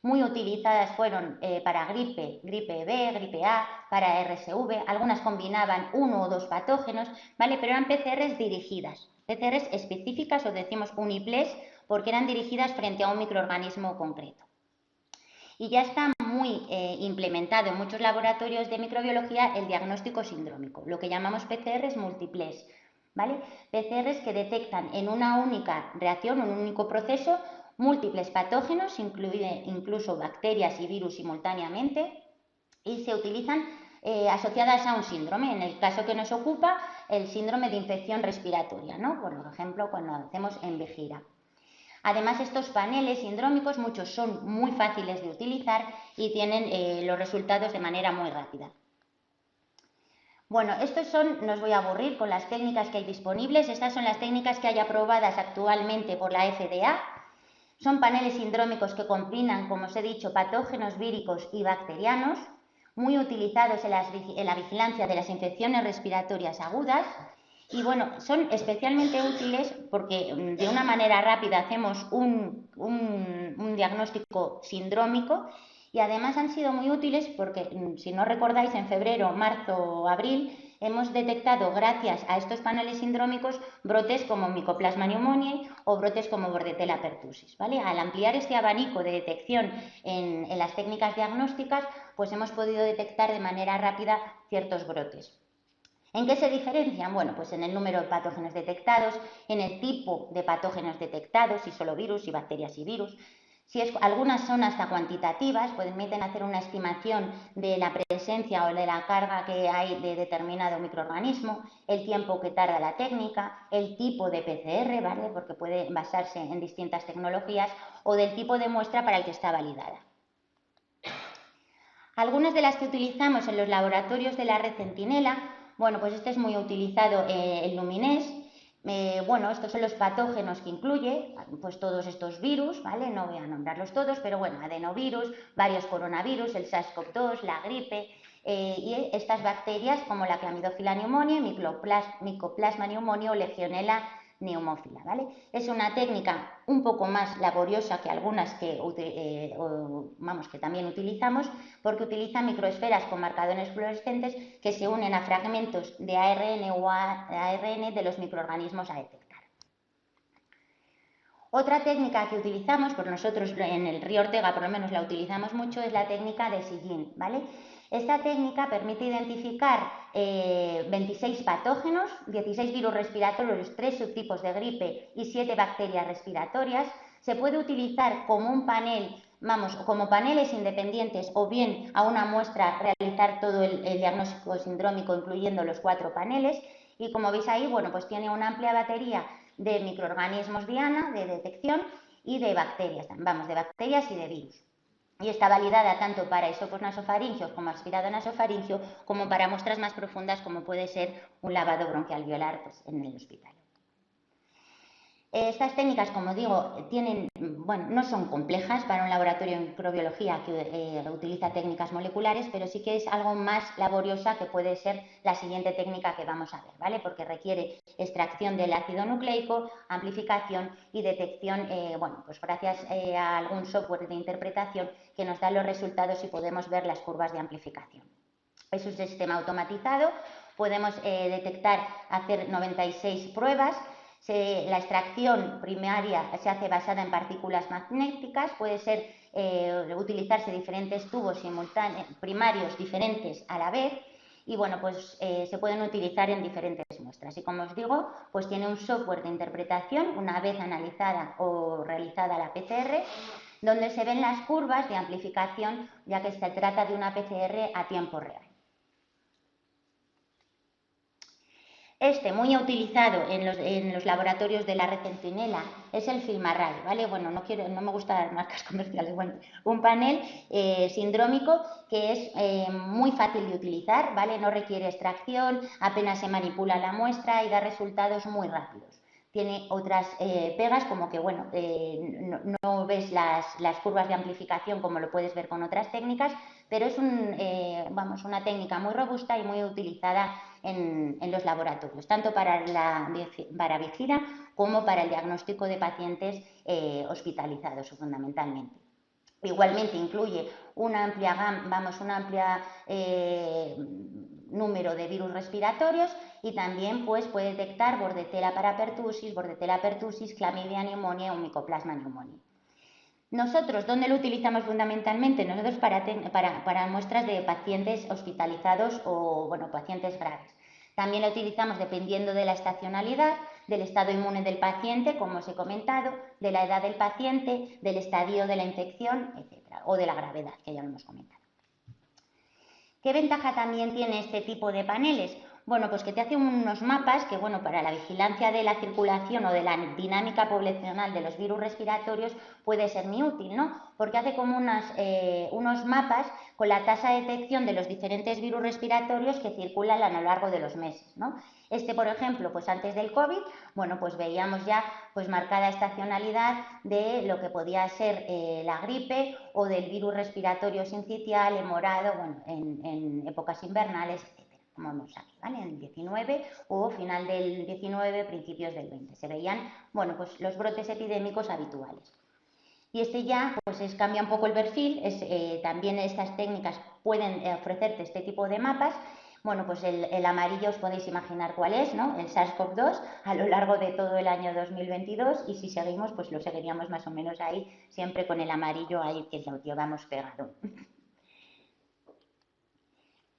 Muy utilizadas fueron para gripe B, gripe A, para RSV. Algunas combinaban uno o dos patógenos, ¿vale? Pero eran PCRs dirigidas, PCRs específicas, o decimos uniplex, porque eran dirigidas frente a un microorganismo concreto. Y ya está muy implementado en muchos laboratorios de microbiología el diagnóstico sindrómico, lo que llamamos PCRs multiplex, ¿vale? PCRs que detectan en una única reacción, en un único proceso, múltiples patógenos, incluso bacterias y virus simultáneamente, y se utilizan asociadas a un síndrome. En el caso que nos ocupa, el síndrome de infección respiratoria, ¿no? Por ejemplo, cuando hacemos en vejiga. Además, estos paneles sindrómicos, muchos son muy fáciles de utilizar y tienen los resultados de manera muy rápida. Bueno, estos son, no os voy a aburrir con las técnicas que hay disponibles, estas son las técnicas que hay aprobadas actualmente por la FDA. Son paneles sindrómicos que combinan, como os he dicho, patógenos víricos y bacterianos, muy utilizados en la vigilancia de las infecciones respiratorias agudas. Y bueno, son especialmente útiles porque de una manera rápida hacemos un diagnóstico sindrómico, y además han sido muy útiles porque, si no recordáis, en febrero, marzo o abril hemos detectado, gracias a estos paneles sindrómicos, brotes como Mycoplasma pneumoniae o brotes como Bordetella pertussis, ¿vale? Al ampliar este abanico de detección en las técnicas diagnósticas, pues hemos podido detectar de manera rápida ciertos brotes. ¿En qué se diferencian? Bueno, pues en el número de patógenos detectados, en el tipo de patógenos detectados, si solo virus, si bacterias y virus. Algunas son hasta cuantitativas, permiten hacer una estimación de la presencia o de la carga que hay de determinado microorganismo, el tiempo que tarda la técnica, el tipo de PCR, ¿vale? Porque puede basarse en distintas tecnologías, o del tipo de muestra para el que está validada. Algunas de las que utilizamos en los laboratorios de la red Centinela, bueno, pues este es muy utilizado el Luminés. Bueno, estos son los patógenos que incluye, pues todos estos virus, ¿vale? No voy a nombrarlos todos, pero bueno, adenovirus, varios coronavirus, el SARS-CoV-2, la gripe, y estas bacterias como la Clamidófila pneumoniae, Mycoplasma pneumoniae o Legionella neumófila, ¿vale? Es una técnica un poco más laboriosa que algunas que también utilizamos, porque utiliza microesferas con marcadores fluorescentes que se unen a fragmentos de ARN o ARN de los microorganismos a detectar. Otra técnica que utilizamos, por nosotros en el Río Ortega por lo menos la utilizamos mucho, es la técnica de Sillín, ¿vale? Esta técnica permite identificar 26 patógenos, 16 virus respiratorios, 3 subtipos de gripe y 7 bacterias respiratorias. Se puede utilizar como un panel, como paneles independientes, o bien a una muestra realizar todo el diagnóstico sindrómico incluyendo los 4 paneles. Y como veis ahí, bueno, pues tiene una amplia batería de microorganismos diana, de detección, y de bacterias, de bacterias y de virus. Y está validada tanto para hisopos nasofaringeos como aspirado nasofaringeo, como para muestras más profundas como puede ser un lavado bronquialveolar, pues, en el hospital. Estas técnicas, como digo, no son complejas para un laboratorio de microbiología que utiliza técnicas moleculares, pero sí que es algo más laboriosa, que puede ser la siguiente técnica que vamos a ver, ¿vale? Porque requiere extracción del ácido nucleico, amplificación y detección, pues gracias a algún software de interpretación que nos da los resultados y podemos ver las curvas de amplificación. Es un sistema automatizado, podemos hacer 96 pruebas. La extracción primaria se hace basada en partículas magnéticas, puede ser utilizarse diferentes tubos primarios diferentes a la vez, y bueno, pues se pueden utilizar en diferentes muestras. Y como os digo, pues tiene un software de interpretación una vez analizada o realizada la PCR, donde se ven las curvas de amplificación, ya que se trata de una PCR a tiempo real. Muy utilizado en los laboratorios de la red Centinela es el FilmArray, ¿vale? Bueno, no me gusta dar marcas comerciales. Bueno, un panel sindrómico que es muy fácil de utilizar, ¿vale? No requiere extracción, apenas se manipula la muestra y da resultados muy rápidos. Tiene otras pegas, como que, bueno, no ves las curvas de amplificación como lo puedes ver con otras técnicas, pero es una técnica muy robusta y muy utilizada en los laboratorios, tanto para vigilia como para el diagnóstico de pacientes hospitalizados, fundamentalmente. Igualmente incluye un amplio número de virus respiratorios, y también pues puede detectar Bordetella pertussis, Chlamydia pneumoniae o Mycoplasma pneumoniae. Nosotros, ¿dónde lo utilizamos fundamentalmente? Nosotros para muestras de pacientes hospitalizados o, bueno, pacientes graves. También la utilizamos dependiendo de la estacionalidad, del estado inmune del paciente, como os he comentado, de la edad del paciente, del estadio de la infección, etcétera, o de la gravedad, que ya lo hemos comentado. ¿Qué ventaja también tiene este tipo de paneles? Bueno, pues que te hace unos mapas que, bueno, para la vigilancia de la circulación o de la dinámica poblacional de los virus respiratorios puede ser muy útil, ¿no? Porque hace como unos mapas con la tasa de detección de los diferentes virus respiratorios que circulan a lo largo de los meses, ¿no? Por ejemplo, pues antes del COVID, bueno, pues veíamos ya pues marcada estacionalidad de lo que podía ser la gripe o del virus respiratorio sincitial en morado, bueno, en épocas invernales, como vemos aquí, ¿vale? En el 19 o final del 19, principios del 20. Se veían, bueno, pues los brotes epidémicos habituales. Y ya, pues cambia un poco el perfil, también estas técnicas pueden ofrecerte este tipo de mapas. Bueno, pues el amarillo os podéis imaginar cuál es, ¿no? El SARS-CoV-2 a lo largo de todo el año 2022 y si seguimos, pues lo seguiríamos más o menos ahí, siempre con el amarillo ahí que lo llevamos pegado.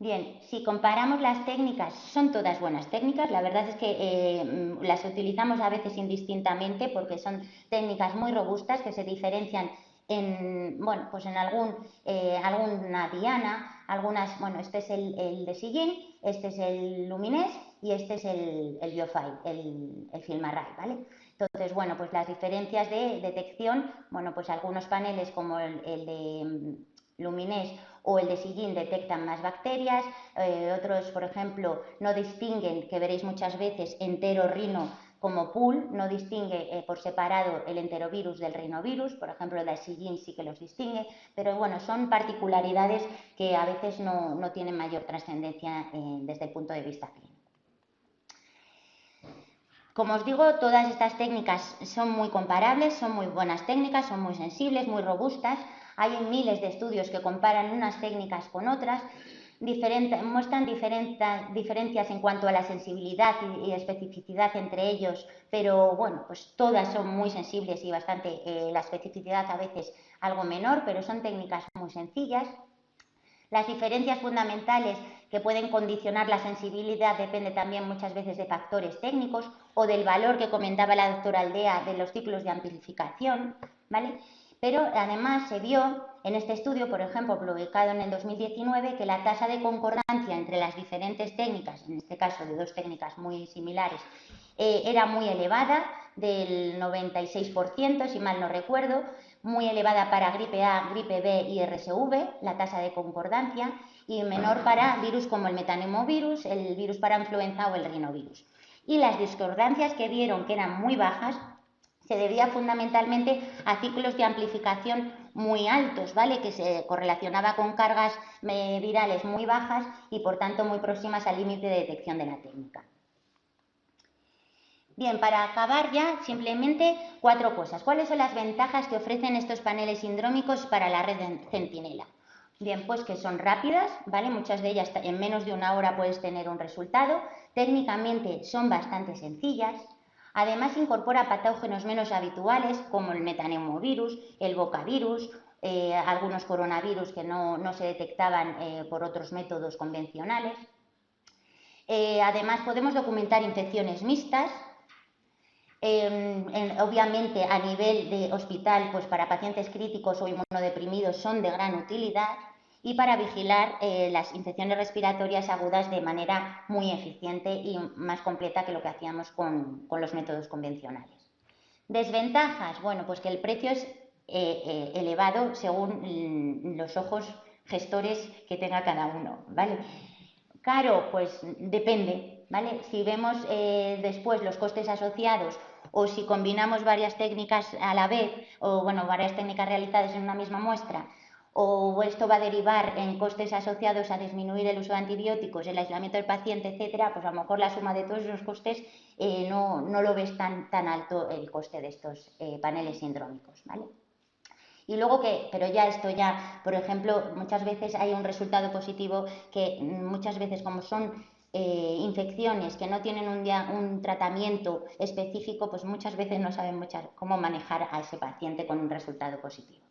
Bien, si comparamos las técnicas, son todas buenas técnicas, la verdad es que las utilizamos a veces indistintamente porque son técnicas muy robustas que se diferencian en, bueno, pues en alguna diana, algunas, bueno, este es el de Sillin, este es el Luminez y este es el Biofile, el Filmarray, ¿vale? Entonces, bueno, pues las diferencias de detección, bueno, pues algunos paneles como el de Luminez o el de Sillin detectan más bacterias, otros, por ejemplo, no distinguen, que veréis muchas veces, enterorrino como pool, no distingue por separado el enterovirus del rinovirus, por ejemplo, el de Sillin sí que los distingue, pero bueno, son particularidades que a veces no tienen mayor trascendencia desde el punto de vista clínico. Como os digo, todas estas técnicas son muy comparables, son muy buenas técnicas, son muy sensibles, muy robustas. Hay miles de estudios que comparan unas técnicas con otras, muestran diferencias en cuanto a la sensibilidad y especificidad entre ellos, pero bueno, pues todas son muy sensibles y bastante, la especificidad a veces algo menor, pero son técnicas muy sencillas. Las diferencias fundamentales que pueden condicionar la sensibilidad depende también muchas veces de factores técnicos o del valor que comentaba la doctora Aldea de los ciclos de amplificación, ¿vale? Pero además se vio en este estudio, por ejemplo, publicado en el 2019, que la tasa de concordancia entre las diferentes técnicas, en este caso de dos técnicas muy similares, era muy elevada, del 96%, si mal no recuerdo, muy elevada para gripe A, gripe B y RSV, la tasa de concordancia, y menor para virus como el metanemovirus, el virus para influenza o el rinovirus. Y las discordancias que vieron que eran muy bajas se debía fundamentalmente a ciclos de amplificación muy altos, ¿vale? Que se correlacionaba con cargas virales muy bajas y por tanto muy próximas al límite de detección de la técnica. Bien, para acabar ya, simplemente 4 cosas. ¿Cuáles son las ventajas que ofrecen estos paneles sindrómicos para la red de Centinela? Bien, pues que son rápidas, ¿vale? Muchas de ellas en menos de una hora puedes tener un resultado. Técnicamente son bastante sencillas. Además incorpora patógenos menos habituales como el metanemovirus, el bocavirus, algunos coronavirus que no se detectaban por otros métodos convencionales. Además podemos documentar infecciones mixtas. Obviamente a nivel de hospital, pues para pacientes críticos o inmunodeprimidos son de gran utilidad y para vigilar las infecciones respiratorias agudas de manera muy eficiente y más completa que lo que hacíamos con los métodos convencionales. Desventajas, bueno, pues que el precio es elevado según los ojos gestores que tenga cada uno, ¿vale? Caro, pues depende, ¿vale? Si vemos después los costes asociados o si combinamos varias técnicas a la vez o, bueno, varias técnicas realizadas en una misma muestra o esto va a derivar en costes asociados a disminuir el uso de antibióticos, el aislamiento del paciente, etcétera, pues a lo mejor la suma de todos esos costes no lo ves tan alto el coste de estos paneles sindrómicos, ¿vale? Y luego pero esto ya, por ejemplo, muchas veces hay un resultado positivo que muchas veces como son infecciones que no tienen un tratamiento específico, pues muchas veces no saben cómo manejar a ese paciente con un resultado positivo.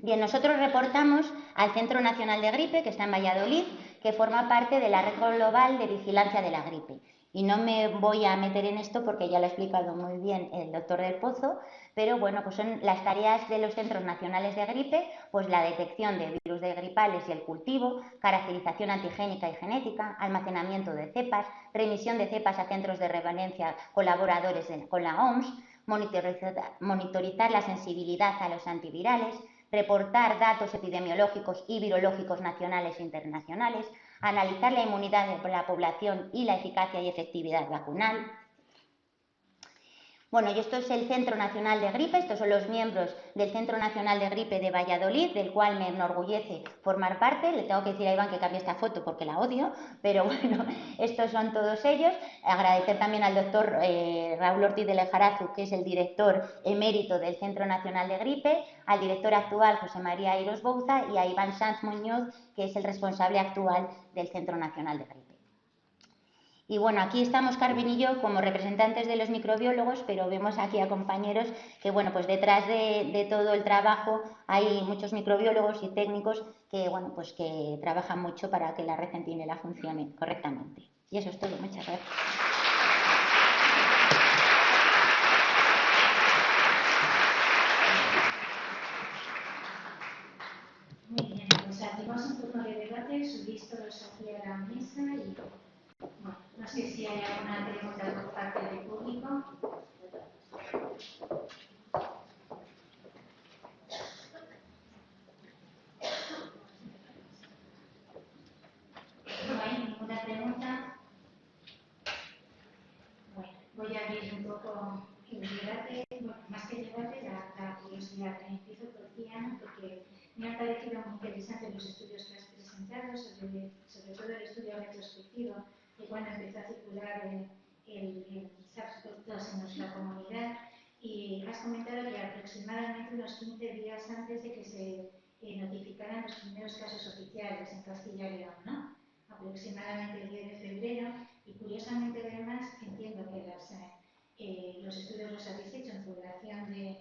Bien, nosotros reportamos al Centro Nacional de Gripe, que está en Valladolid, que forma parte de la Red Global de Vigilancia de la Gripe. Y no me voy a meter en esto porque ya lo ha explicado muy bien el doctor Del Pozo, pero bueno, pues son las tareas de los Centros Nacionales de Gripe, pues la detección de virus de gripales y el cultivo, caracterización antigénica y genética, almacenamiento de cepas, remisión de cepas a centros de referencia colaboradores con la OMS, monitorizar la sensibilidad a los antivirales, reportar datos epidemiológicos y virológicos nacionales e internacionales, analizar la inmunidad de la población y la eficacia y efectividad vacunal. Bueno, y esto es el Centro Nacional de Gripe, estos son los miembros del Centro Nacional de Gripe de Valladolid, del cual me enorgullece formar parte. Le tengo que decir a Iván que cambie esta foto porque la odio, pero bueno, estos son todos ellos. Agradecer también al doctor Raúl Ortiz de Lejarazu, que es el director emérito del Centro Nacional de Gripe, al director actual José María Iros Bouza y a Iván Sanz Muñoz, que es el responsable actual del Centro Nacional de Gripe. Y bueno, aquí estamos Carmen y yo como representantes de los microbiólogos, pero vemos aquí a compañeros que, bueno, pues detrás de todo el trabajo hay muchos microbiólogos y técnicos que, bueno, pues que trabajan mucho para que la red Centinela funcione correctamente. Y eso es todo. Muchas gracias. Muy bien, pues abrimos un turno de debate, subís todos aquí a la mesa y bueno, no sé si hay alguna pregunta por parte del público. No hay ninguna pregunta. Bueno, voy a abrir un poco el debate, bueno, más que el debate, la curiosidad. Empiezo por Diana porque me han parecido muy interesantes los estudios que has presentado, sobre todo el estudio retrospectivo de cuando empezó a circular el SARS-CoV-2 en nuestra comunidad, y has comentado que aproximadamente unos 15 días antes de que se notificaran los primeros casos oficiales en Castilla y León, ¿no? Aproximadamente el 10 de febrero, y curiosamente además entiendo que los estudios los habéis hecho en población de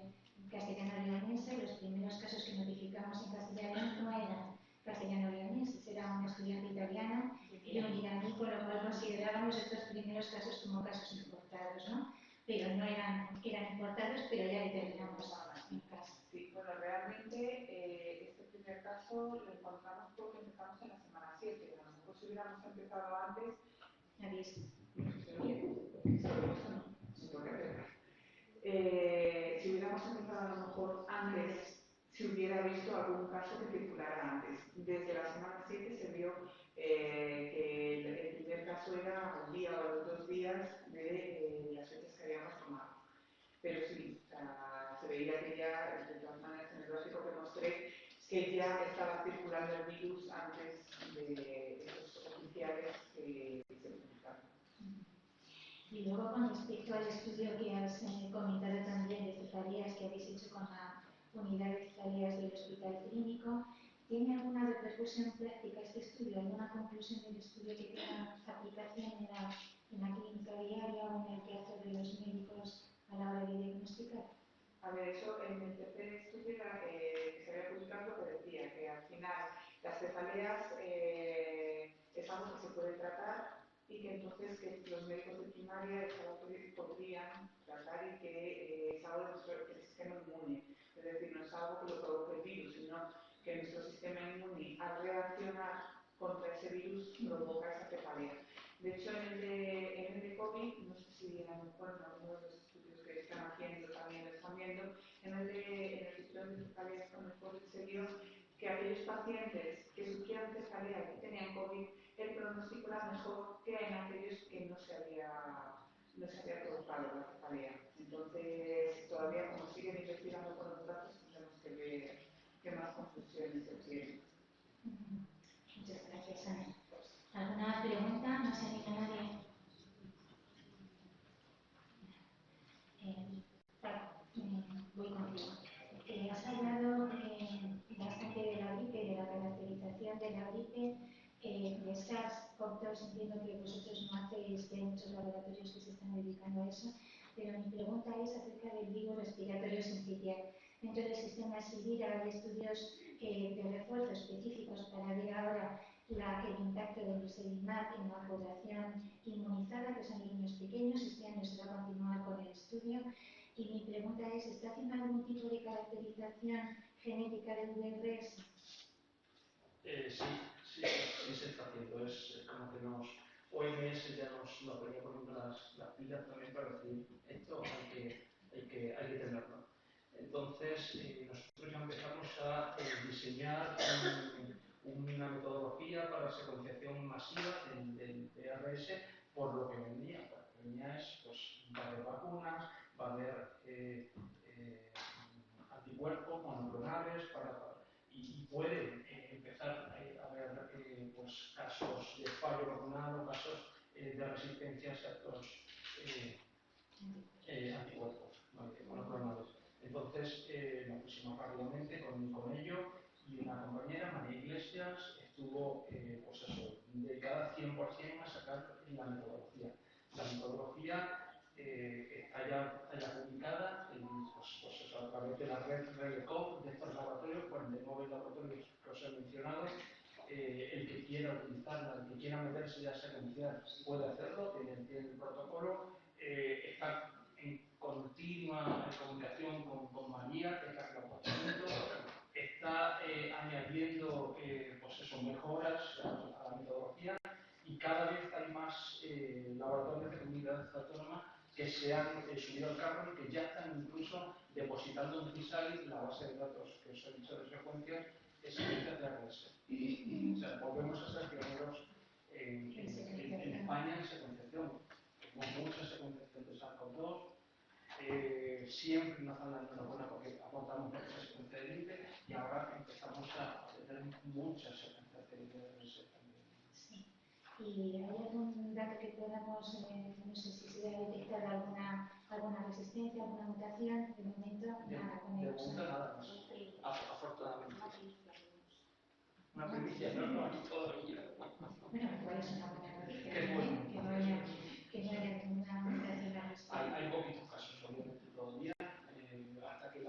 castellano-leonense. Los primeros casos que notificamos en Castilla y León no eran castellano-leoneses, era un estudiante italiano y un iraní, con lo cual considerábamos estos primeros casos como casos importados, ¿no? Pero no eran importados, pero ya determinamos en casa. Sí, bueno, realmente este primer caso lo encontramos porque empezamos en la semana 7. A lo mejor si hubiéramos empezado antes, si hubiéramos empezado a lo mejor antes, si hubiera visto algún caso que circulara antes. Desde la semana 7 se vio que el primer caso era al día o a los 2 días de las fechas que habíamos tomado. Pero sí, se veía que ya, de todas maneras, en el gráfico que mostré, que ya estaba circulando el virus antes de esos oficiales que se publicaron. Y luego, con respecto al estudio que has comentado también de cefaleas que habéis hecho con la unidad de cefaleas del Hospital Clínico, ¿tiene alguna repercusión práctica este estudio? ¿Alguna conclusión del estudio que tenga aplicación en la clínica diaria o en el quehacer de los médicos a la hora de diagnosticar? A ver, eso en el tercer estudio que se había publicado lo que decía, que al final las cefaleas es algo que se puede tratar y que entonces que los médicos de primaria es algo que podrían tratar y que es algo de nuestro sistema inmune. Es decir, no es algo que lo provoque el virus, sino que nuestro sistema inmune, al reaccionar contra ese virus, provoca esa cefalea. De hecho, en el de COVID, no sé si a lo mejor en algunos de los estudios que están haciendo también lo están viendo, en el estudio de cefaleas con el COVID se vio que aquellos pacientes que sufrían cefalea y que tenían COVID, el pronóstico era mejor que en aquellos que no se había provocado la cefalea. Entonces, todavía como siguen investigando con los datos, tenemos que ver qué más conclusiones se obtienen. Muchas gracias, Ana. ¿Alguna pregunta? ¿No se anima nadie? Voy contigo. Has hablado bastante de la gripe, de la caracterización de la gripe, de SARS-CoV-2. Entiendo que vosotros no hacéis, que hay muchos laboratorios que se están dedicando a eso, pero mi pregunta es acerca del virus respiratorio sincicial. Dentro del sistema SIVIR hay estudios de refuerzo específicos para ver ahora el impacto del Uselimab en la población inmunizada, que son niños pequeños. Este año se va a continuar con el estudio. Y mi pregunta es, ¿está haciendo algún tipo de caracterización genética del VRS? Sí se está haciendo. Es como que OMS ya nos venía poniendo las pilas también para decir, esto hay que tenerlo. Entonces, nosotros ya empezamos a diseñar una metodología para la secuenciación masiva del VRS por lo que venía. Lo que venía es, pues, va a haber vacunas, va a haber anticuerpos monoclonales y puede empezar a haber pues, casos de fallo vacunal o casos de resistencia a ciertos anticuerpos monoclonales. Entonces nos pusimos rápidamente con ello y una compañera, María Iglesias, estuvo pues eso, dedicada 100% a sacar la metodología. La metodología está ya publicada pues eso, a través de la red REDECOV de estos laboratorios, 49 laboratorios que os he mencionado. El que quiera utilizarla, el que quiera meterse ya a secuenciar puede hacerlo, tiene el protocolo. Está en continua comunicación con María, que es la que lo ha puesto, está añadiendo pues eso, mejoras a la metodología y cada vez hay más laboratorios de comunidades autónomas que se han subido al carro y que ya están incluso depositando en CISARI la base de datos que os he dicho de secuencias de RS. O sea, volvemos a ser pioneros en España en secuenciación. Tenemos mucha secuenciación de SARS-CoV-2. Siempre nos dan la enhorabuena porque aportamos mucha secuencia de gripe y ahora empezamos a tener muchas secuencias de RS también. Sí. ¿Y hay algún dato que podamos, no sé si se ha detectado alguna resistencia, alguna mutación? De momento, nada con el De momento nada más, afortunadamente. Una primicia, no, aquí todavía. Bueno, igual es una buena noticia, Qué bueno. que no haya ninguna mutación al respecto. Hay poquitos casos, obviamente, todavía, hasta que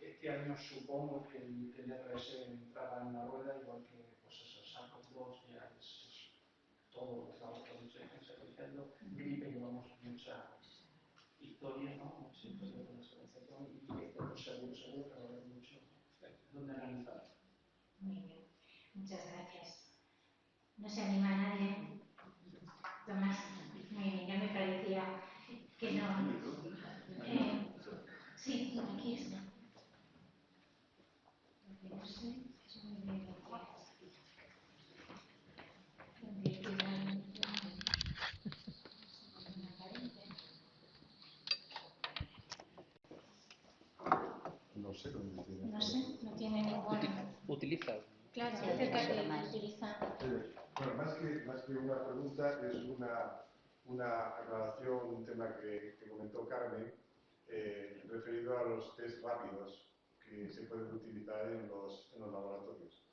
este año supongo que el RS entrará en la rueda, igual que pues eso, SARS-CoV-2 ya es todo lo que estamos secuenciando. Gripe llevamos mucha historia, ¿no? Mucha historia con la secuenciación y pues seguro que va a haber mucho donde analizar. Muy bien, muchas gracias. No se anima a nadie. Tomás, muy bien, ya me parecía que no. Sí, aquí está. No sé, muy bien, No sé dónde tiene. No sé, no tiene ningún. Utiliza. Claro, Sí, acércate Tomás. y utiliza. Bueno, más que una pregunta, es una aclaración, un tema que comentó Carmen, referido a los test rápidos que se pueden utilizar en los laboratorios.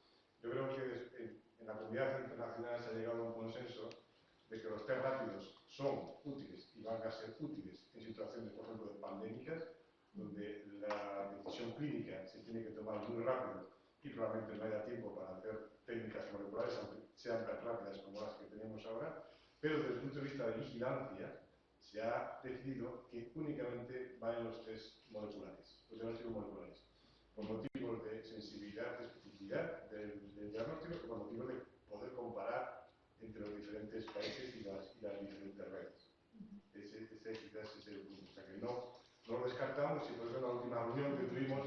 Yo creo que en la comunidad internacional se ha llegado a un consenso de que los test rápidos son útiles y van a ser útiles en situaciones, por ejemplo, de pandémicas, donde la decisión clínica se tiene que tomar muy rápido y probablemente no haya tiempo para hacer técnicas moleculares, aunque sean tan rápidas como las que tenemos ahora, pero desde el punto de vista de vigilancia se ha decidido que únicamente valen los test moleculares, los diagnósticos moleculares, por motivos de sensibilidad, de especificidad del diagnóstico y por motivos de poder comparar entre los diferentes países y las diferentes redes. Ese quizás es el punto. O sea que no lo descartamos y por eso en la última reunión que tuvimos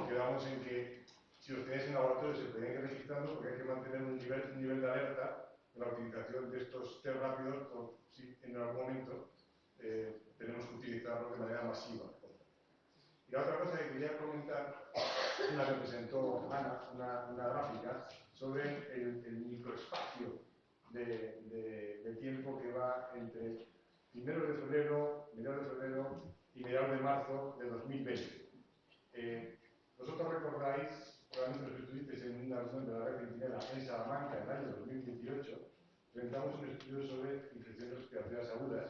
quedamos en que si los tenéis en laboratorio se pueden ir registrando porque hay que mantener un nivel de alerta en la utilización de estos test rápidos por si en algún momento tenemos que utilizarlos de manera masiva. Y la otra cosa que quería comentar, una que presentó Ana, una gráfica sobre el microespacio de tiempo que va entre mediados de febrero y mediados de marzo de 2020. Vosotros recordáis, probablemente los que estuvisteis en una reunión de la red centinela en Salamanca en el año 2018, presentamos un estudio sobre infecciones respiratorias agudas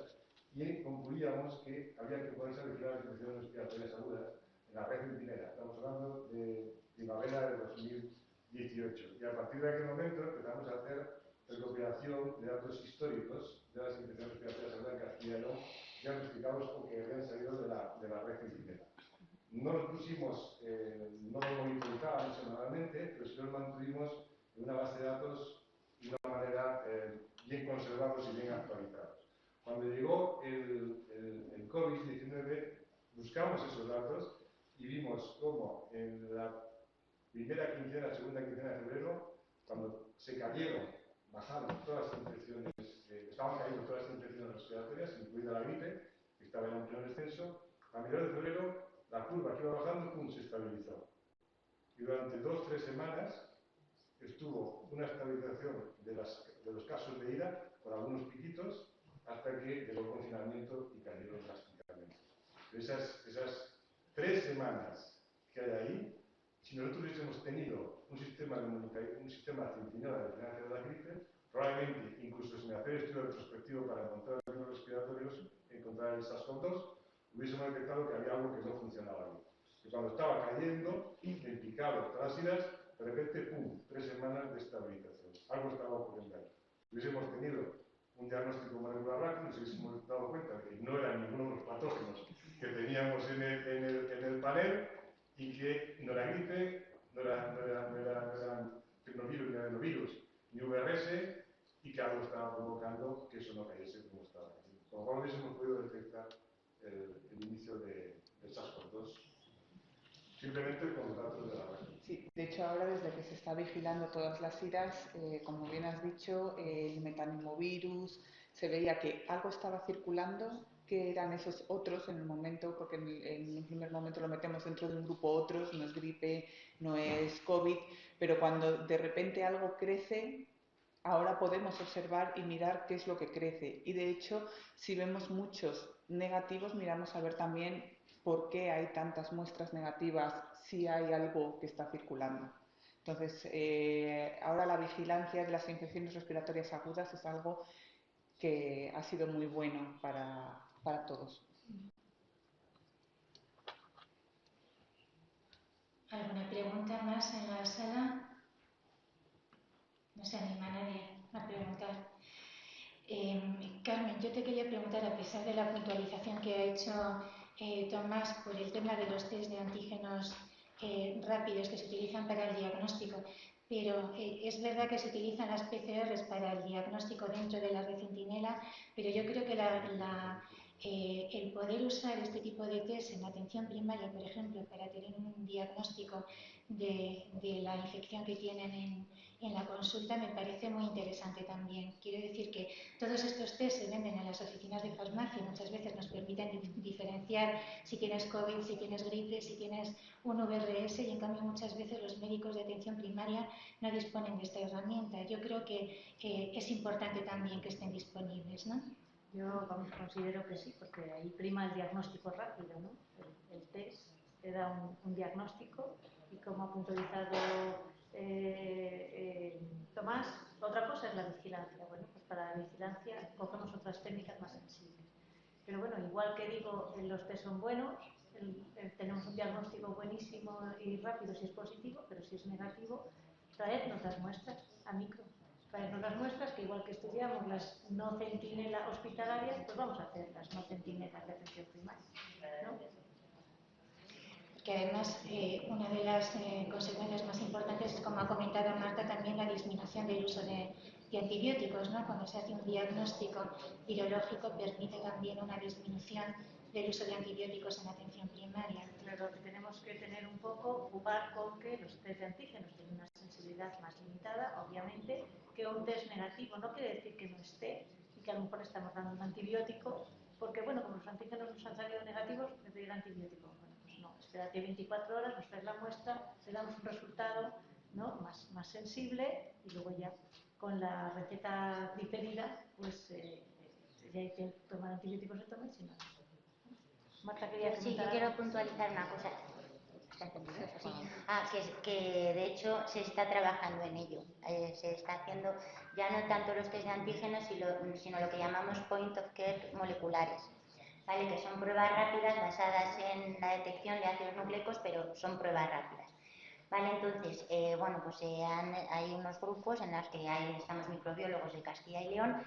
y concluíamos que había que ponerse a vigilar las infecciones respiratorias agudas en la red centinela. Estamos hablando de primavera de 18. Y a partir de aquel momento empezamos a hacer recopilación de datos históricos de las infecciones respiratorias agudas en Castilla y León diagnosticados o que habían salido de la red centinela. No los pusimos, no los monitorizamos semanalmente, pero sí los mantuvimos en una base de datos de una manera bien conservados y bien actualizados. Cuando llegó el COVID-19, buscamos esos datos y vimos cómo en la primera quincena, segunda quincena de febrero, cuando se cayeron, bajaron todas las infecciones, estaban cayendo todas las infecciones respiratorias, incluida la gripe, que estaba en pleno descenso, a mediados de febrero la curva que iba bajando, pum, se estabilizó. Y durante 2 o 3 semanas estuvo una estabilización de los casos de ira, con algunos piquitos, hasta que llegó el confinamiento y cayeron drásticamente. Esas 3 semanas que hay ahí, si nosotros hubiésemos tenido un sistema centinela de vigilancia de la gripe, probablemente, incluso sin hacer estudio retrospectivo para encontrar virus respiratorios, encontrar el SARS-CoV-2, hubiésemos detectado que había algo que no funcionaba bien. Y cuando estaba cayendo, en picado, todas las iras, de repente, ¡pum!, 3 semanas de estabilización. Algo estaba ocurriendo ahí. Hubiésemos tenido un diagnóstico molecular rápido, nos hubiésemos dado cuenta de que no eran ninguno de los patógenos que teníamos en el panel y que no era gripe, no eran rinovirus ni adenovirus ni VRS, y que algo estaba provocando que eso no cayese como estaba cayendo. Con lo cual hubiésemos podido detectar el inicio del SARS-CoV-2 simplemente con los datos de la red. Sí, de hecho ahora desde que se está vigilando todas las iras, como bien has dicho, el metanimovirus, se veía que algo estaba circulando, que eran esos otros en el momento, porque en un primer momento lo metemos dentro de un grupo otros, no es gripe, no es COVID, pero cuando de repente algo crece, ahora podemos observar y mirar qué es lo que crece. Y de hecho, si vemos muchos negativos, miramos a ver también por qué hay tantas muestras negativas, si hay algo que está circulando. Entonces, ahora la vigilancia de las infecciones respiratorias agudas es algo que ha sido muy bueno para todos. ¿Alguna pregunta más en la sala? No se anima nadie a preguntar. Carmen, yo te quería preguntar, a pesar de la puntualización que ha hecho Tomás por el tema de los test de antígenos rápidos que se utilizan para el diagnóstico, pero es verdad que se utilizan las PCRs para el diagnóstico dentro de la red centinela, pero yo creo que el poder usar este tipo de test en la atención primaria, por ejemplo, para tener un diagnóstico de la infección que tienen en la consulta, me parece muy interesante también. Quiero decir que todos estos test se venden en las oficinas de farmacia y muchas veces nos permiten diferenciar si tienes COVID, si tienes gripe, si tienes un VRS, y en cambio muchas veces los médicos de atención primaria no disponen de esta herramienta. Yo creo que es importante también que estén disponibles, ¿no? Yo considero que sí, porque ahí prima el diagnóstico rápido, ¿no? El test te da un diagnóstico y como ha puntualizado Tomás, otra cosa es la vigilancia. Bueno, pues para la vigilancia cogemos otras técnicas más sensibles. Pero bueno, igual que digo, los test son buenos, tenemos un diagnóstico buenísimo y rápido si es positivo, pero si es negativo, traernos las muestras a micro. Traernos las muestras, que igual que estudiamos las no centinela hospitalarias, pues vamos a hacer las no centinelas de atención primaria, ¿no? Que además una de las consecuencias más importantes es, como ha comentado Marta, también la disminución del uso de antibióticos, ¿no? Cuando se hace un diagnóstico virológico permite también una disminución del uso de antibióticos en atención primaria. Claro, tenemos que tener un poco, jugar con que los test de antígenos tienen una sensibilidad más limitada, obviamente, que un test negativo. No quiere decir que no esté y que a lo mejor estamos dando un antibiótico, porque bueno, como los antígenos nos han salido negativos, me doy el antibiótico. Bueno, pues no, espérate 24 horas, nos traes la muestra, te damos un resultado, ¿no?, más sensible, y luego ya con la receta diferida, pues ya hay que tomar antibióticos, se tomen, si no. Marta, Sí, yo quiero puntualizar una cosa. ¿Se ha entendido? Sí. Que de hecho se está trabajando en ello. Se está haciendo ya no tanto los test de antígenos, sino lo que llamamos point of care moleculares, ¿vale? Que son pruebas rápidas basadas en la detección de ácidos nucleicos, pero son pruebas rápidas. Vale, entonces, bueno, pues hay unos grupos en los que estamos microbiólogos de Castilla y León,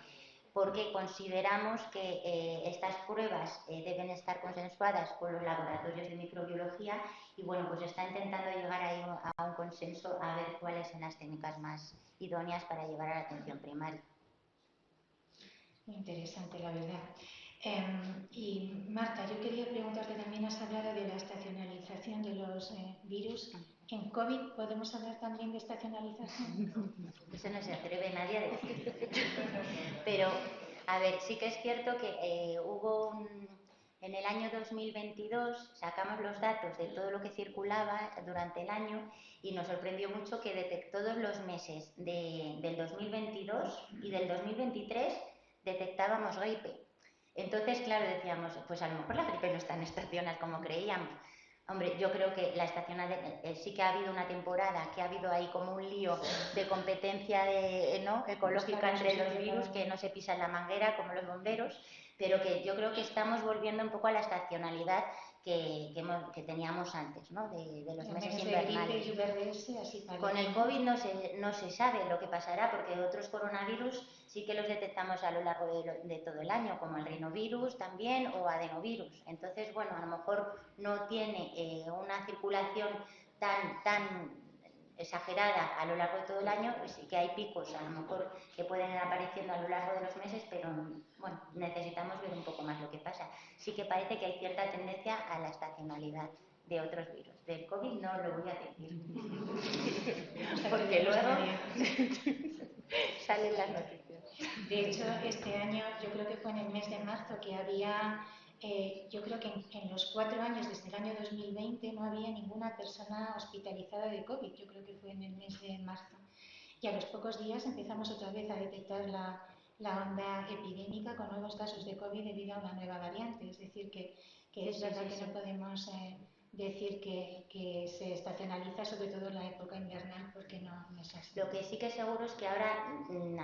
porque consideramos que estas pruebas deben estar consensuadas con los laboratorios de microbiología y bueno, pues está intentando llegar ahí a un consenso a ver cuáles son las técnicas más idóneas para llevar a la atención primaria. Muy interesante, la verdad. Y Marta, yo quería preguntarte también, has hablado de la estacionalización de los virus. ¿En COVID podemos hablar también de estacionalización? Eso no se atreve nadie a decir. Pero, a ver, sí que es cierto que en el año 2022 sacamos los datos de todo lo que circulaba durante el año y nos sorprendió mucho que todos los meses del 2022 y del 2023 detectábamos gripe. Entonces, claro, decíamos, pues a lo mejor la gripe no es tan estacional como creíamos. Hombre, yo creo que la estacional sí que ha habido una temporada que ha habido ahí como un lío de competencia ecológica entre los virus, que no se pisan la manguera como los bomberos, pero que yo creo que estamos volviendo un poco a la estacionalidad que teníamos antes, ¿no? De los meses invernales. Con el COVID no se sabe lo que pasará, porque otros coronavirus sí que los detectamos a lo largo de todo el año, como el rinovirus también o adenovirus. Entonces, bueno, a lo mejor no tiene una circulación tan exagerada a lo largo de todo el año, pues sí que hay picos a lo mejor que pueden ir apareciendo a lo largo de los meses, pero bueno, necesitamos ver un poco más lo que pasa. Sí que parece que hay cierta tendencia a la estacionalidad de otros virus. Del COVID no lo voy a decir, porque luego salen las noticias. De hecho, este año, yo creo que fue en el mes de marzo que había, yo creo que en los 4 años, desde el año 2020, no había ninguna persona hospitalizada de COVID. Yo creo que fue en el mes de marzo. Y a los pocos días empezamos otra vez a detectar la onda epidémica con nuevos casos de COVID debido a una nueva variante. Es decir, que es verdad que no podemos decir que se estacionaliza sobre todo la época invernal, porque no es así. Lo que sí que seguro es que ahora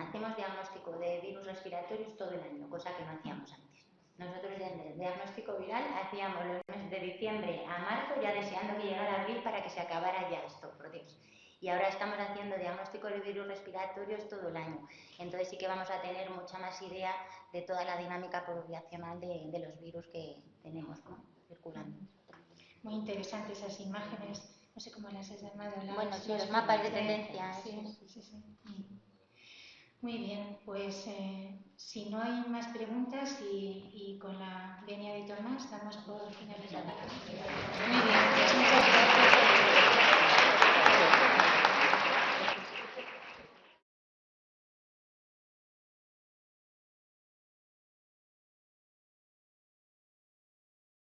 hacemos diagnóstico de virus respiratorios todo el año, cosa que no hacíamos antes. Nosotros el diagnóstico viral hacíamos los meses de diciembre a marzo, ya deseando que llegara abril para que se acabara ya esto, por Dios. Y ahora estamos haciendo diagnóstico de virus respiratorios todo el año. Entonces sí que vamos a tener mucha más idea de toda la dinámica poblacional de los virus que tenemos, ¿no?, circulando. Muy interesantes esas imágenes, no sé cómo las has llamado. Bueno, sí, los mapas de tendencia. Sí. Muy bien, pues si no hay más preguntas y con la venia de Tomás damos por finalizada.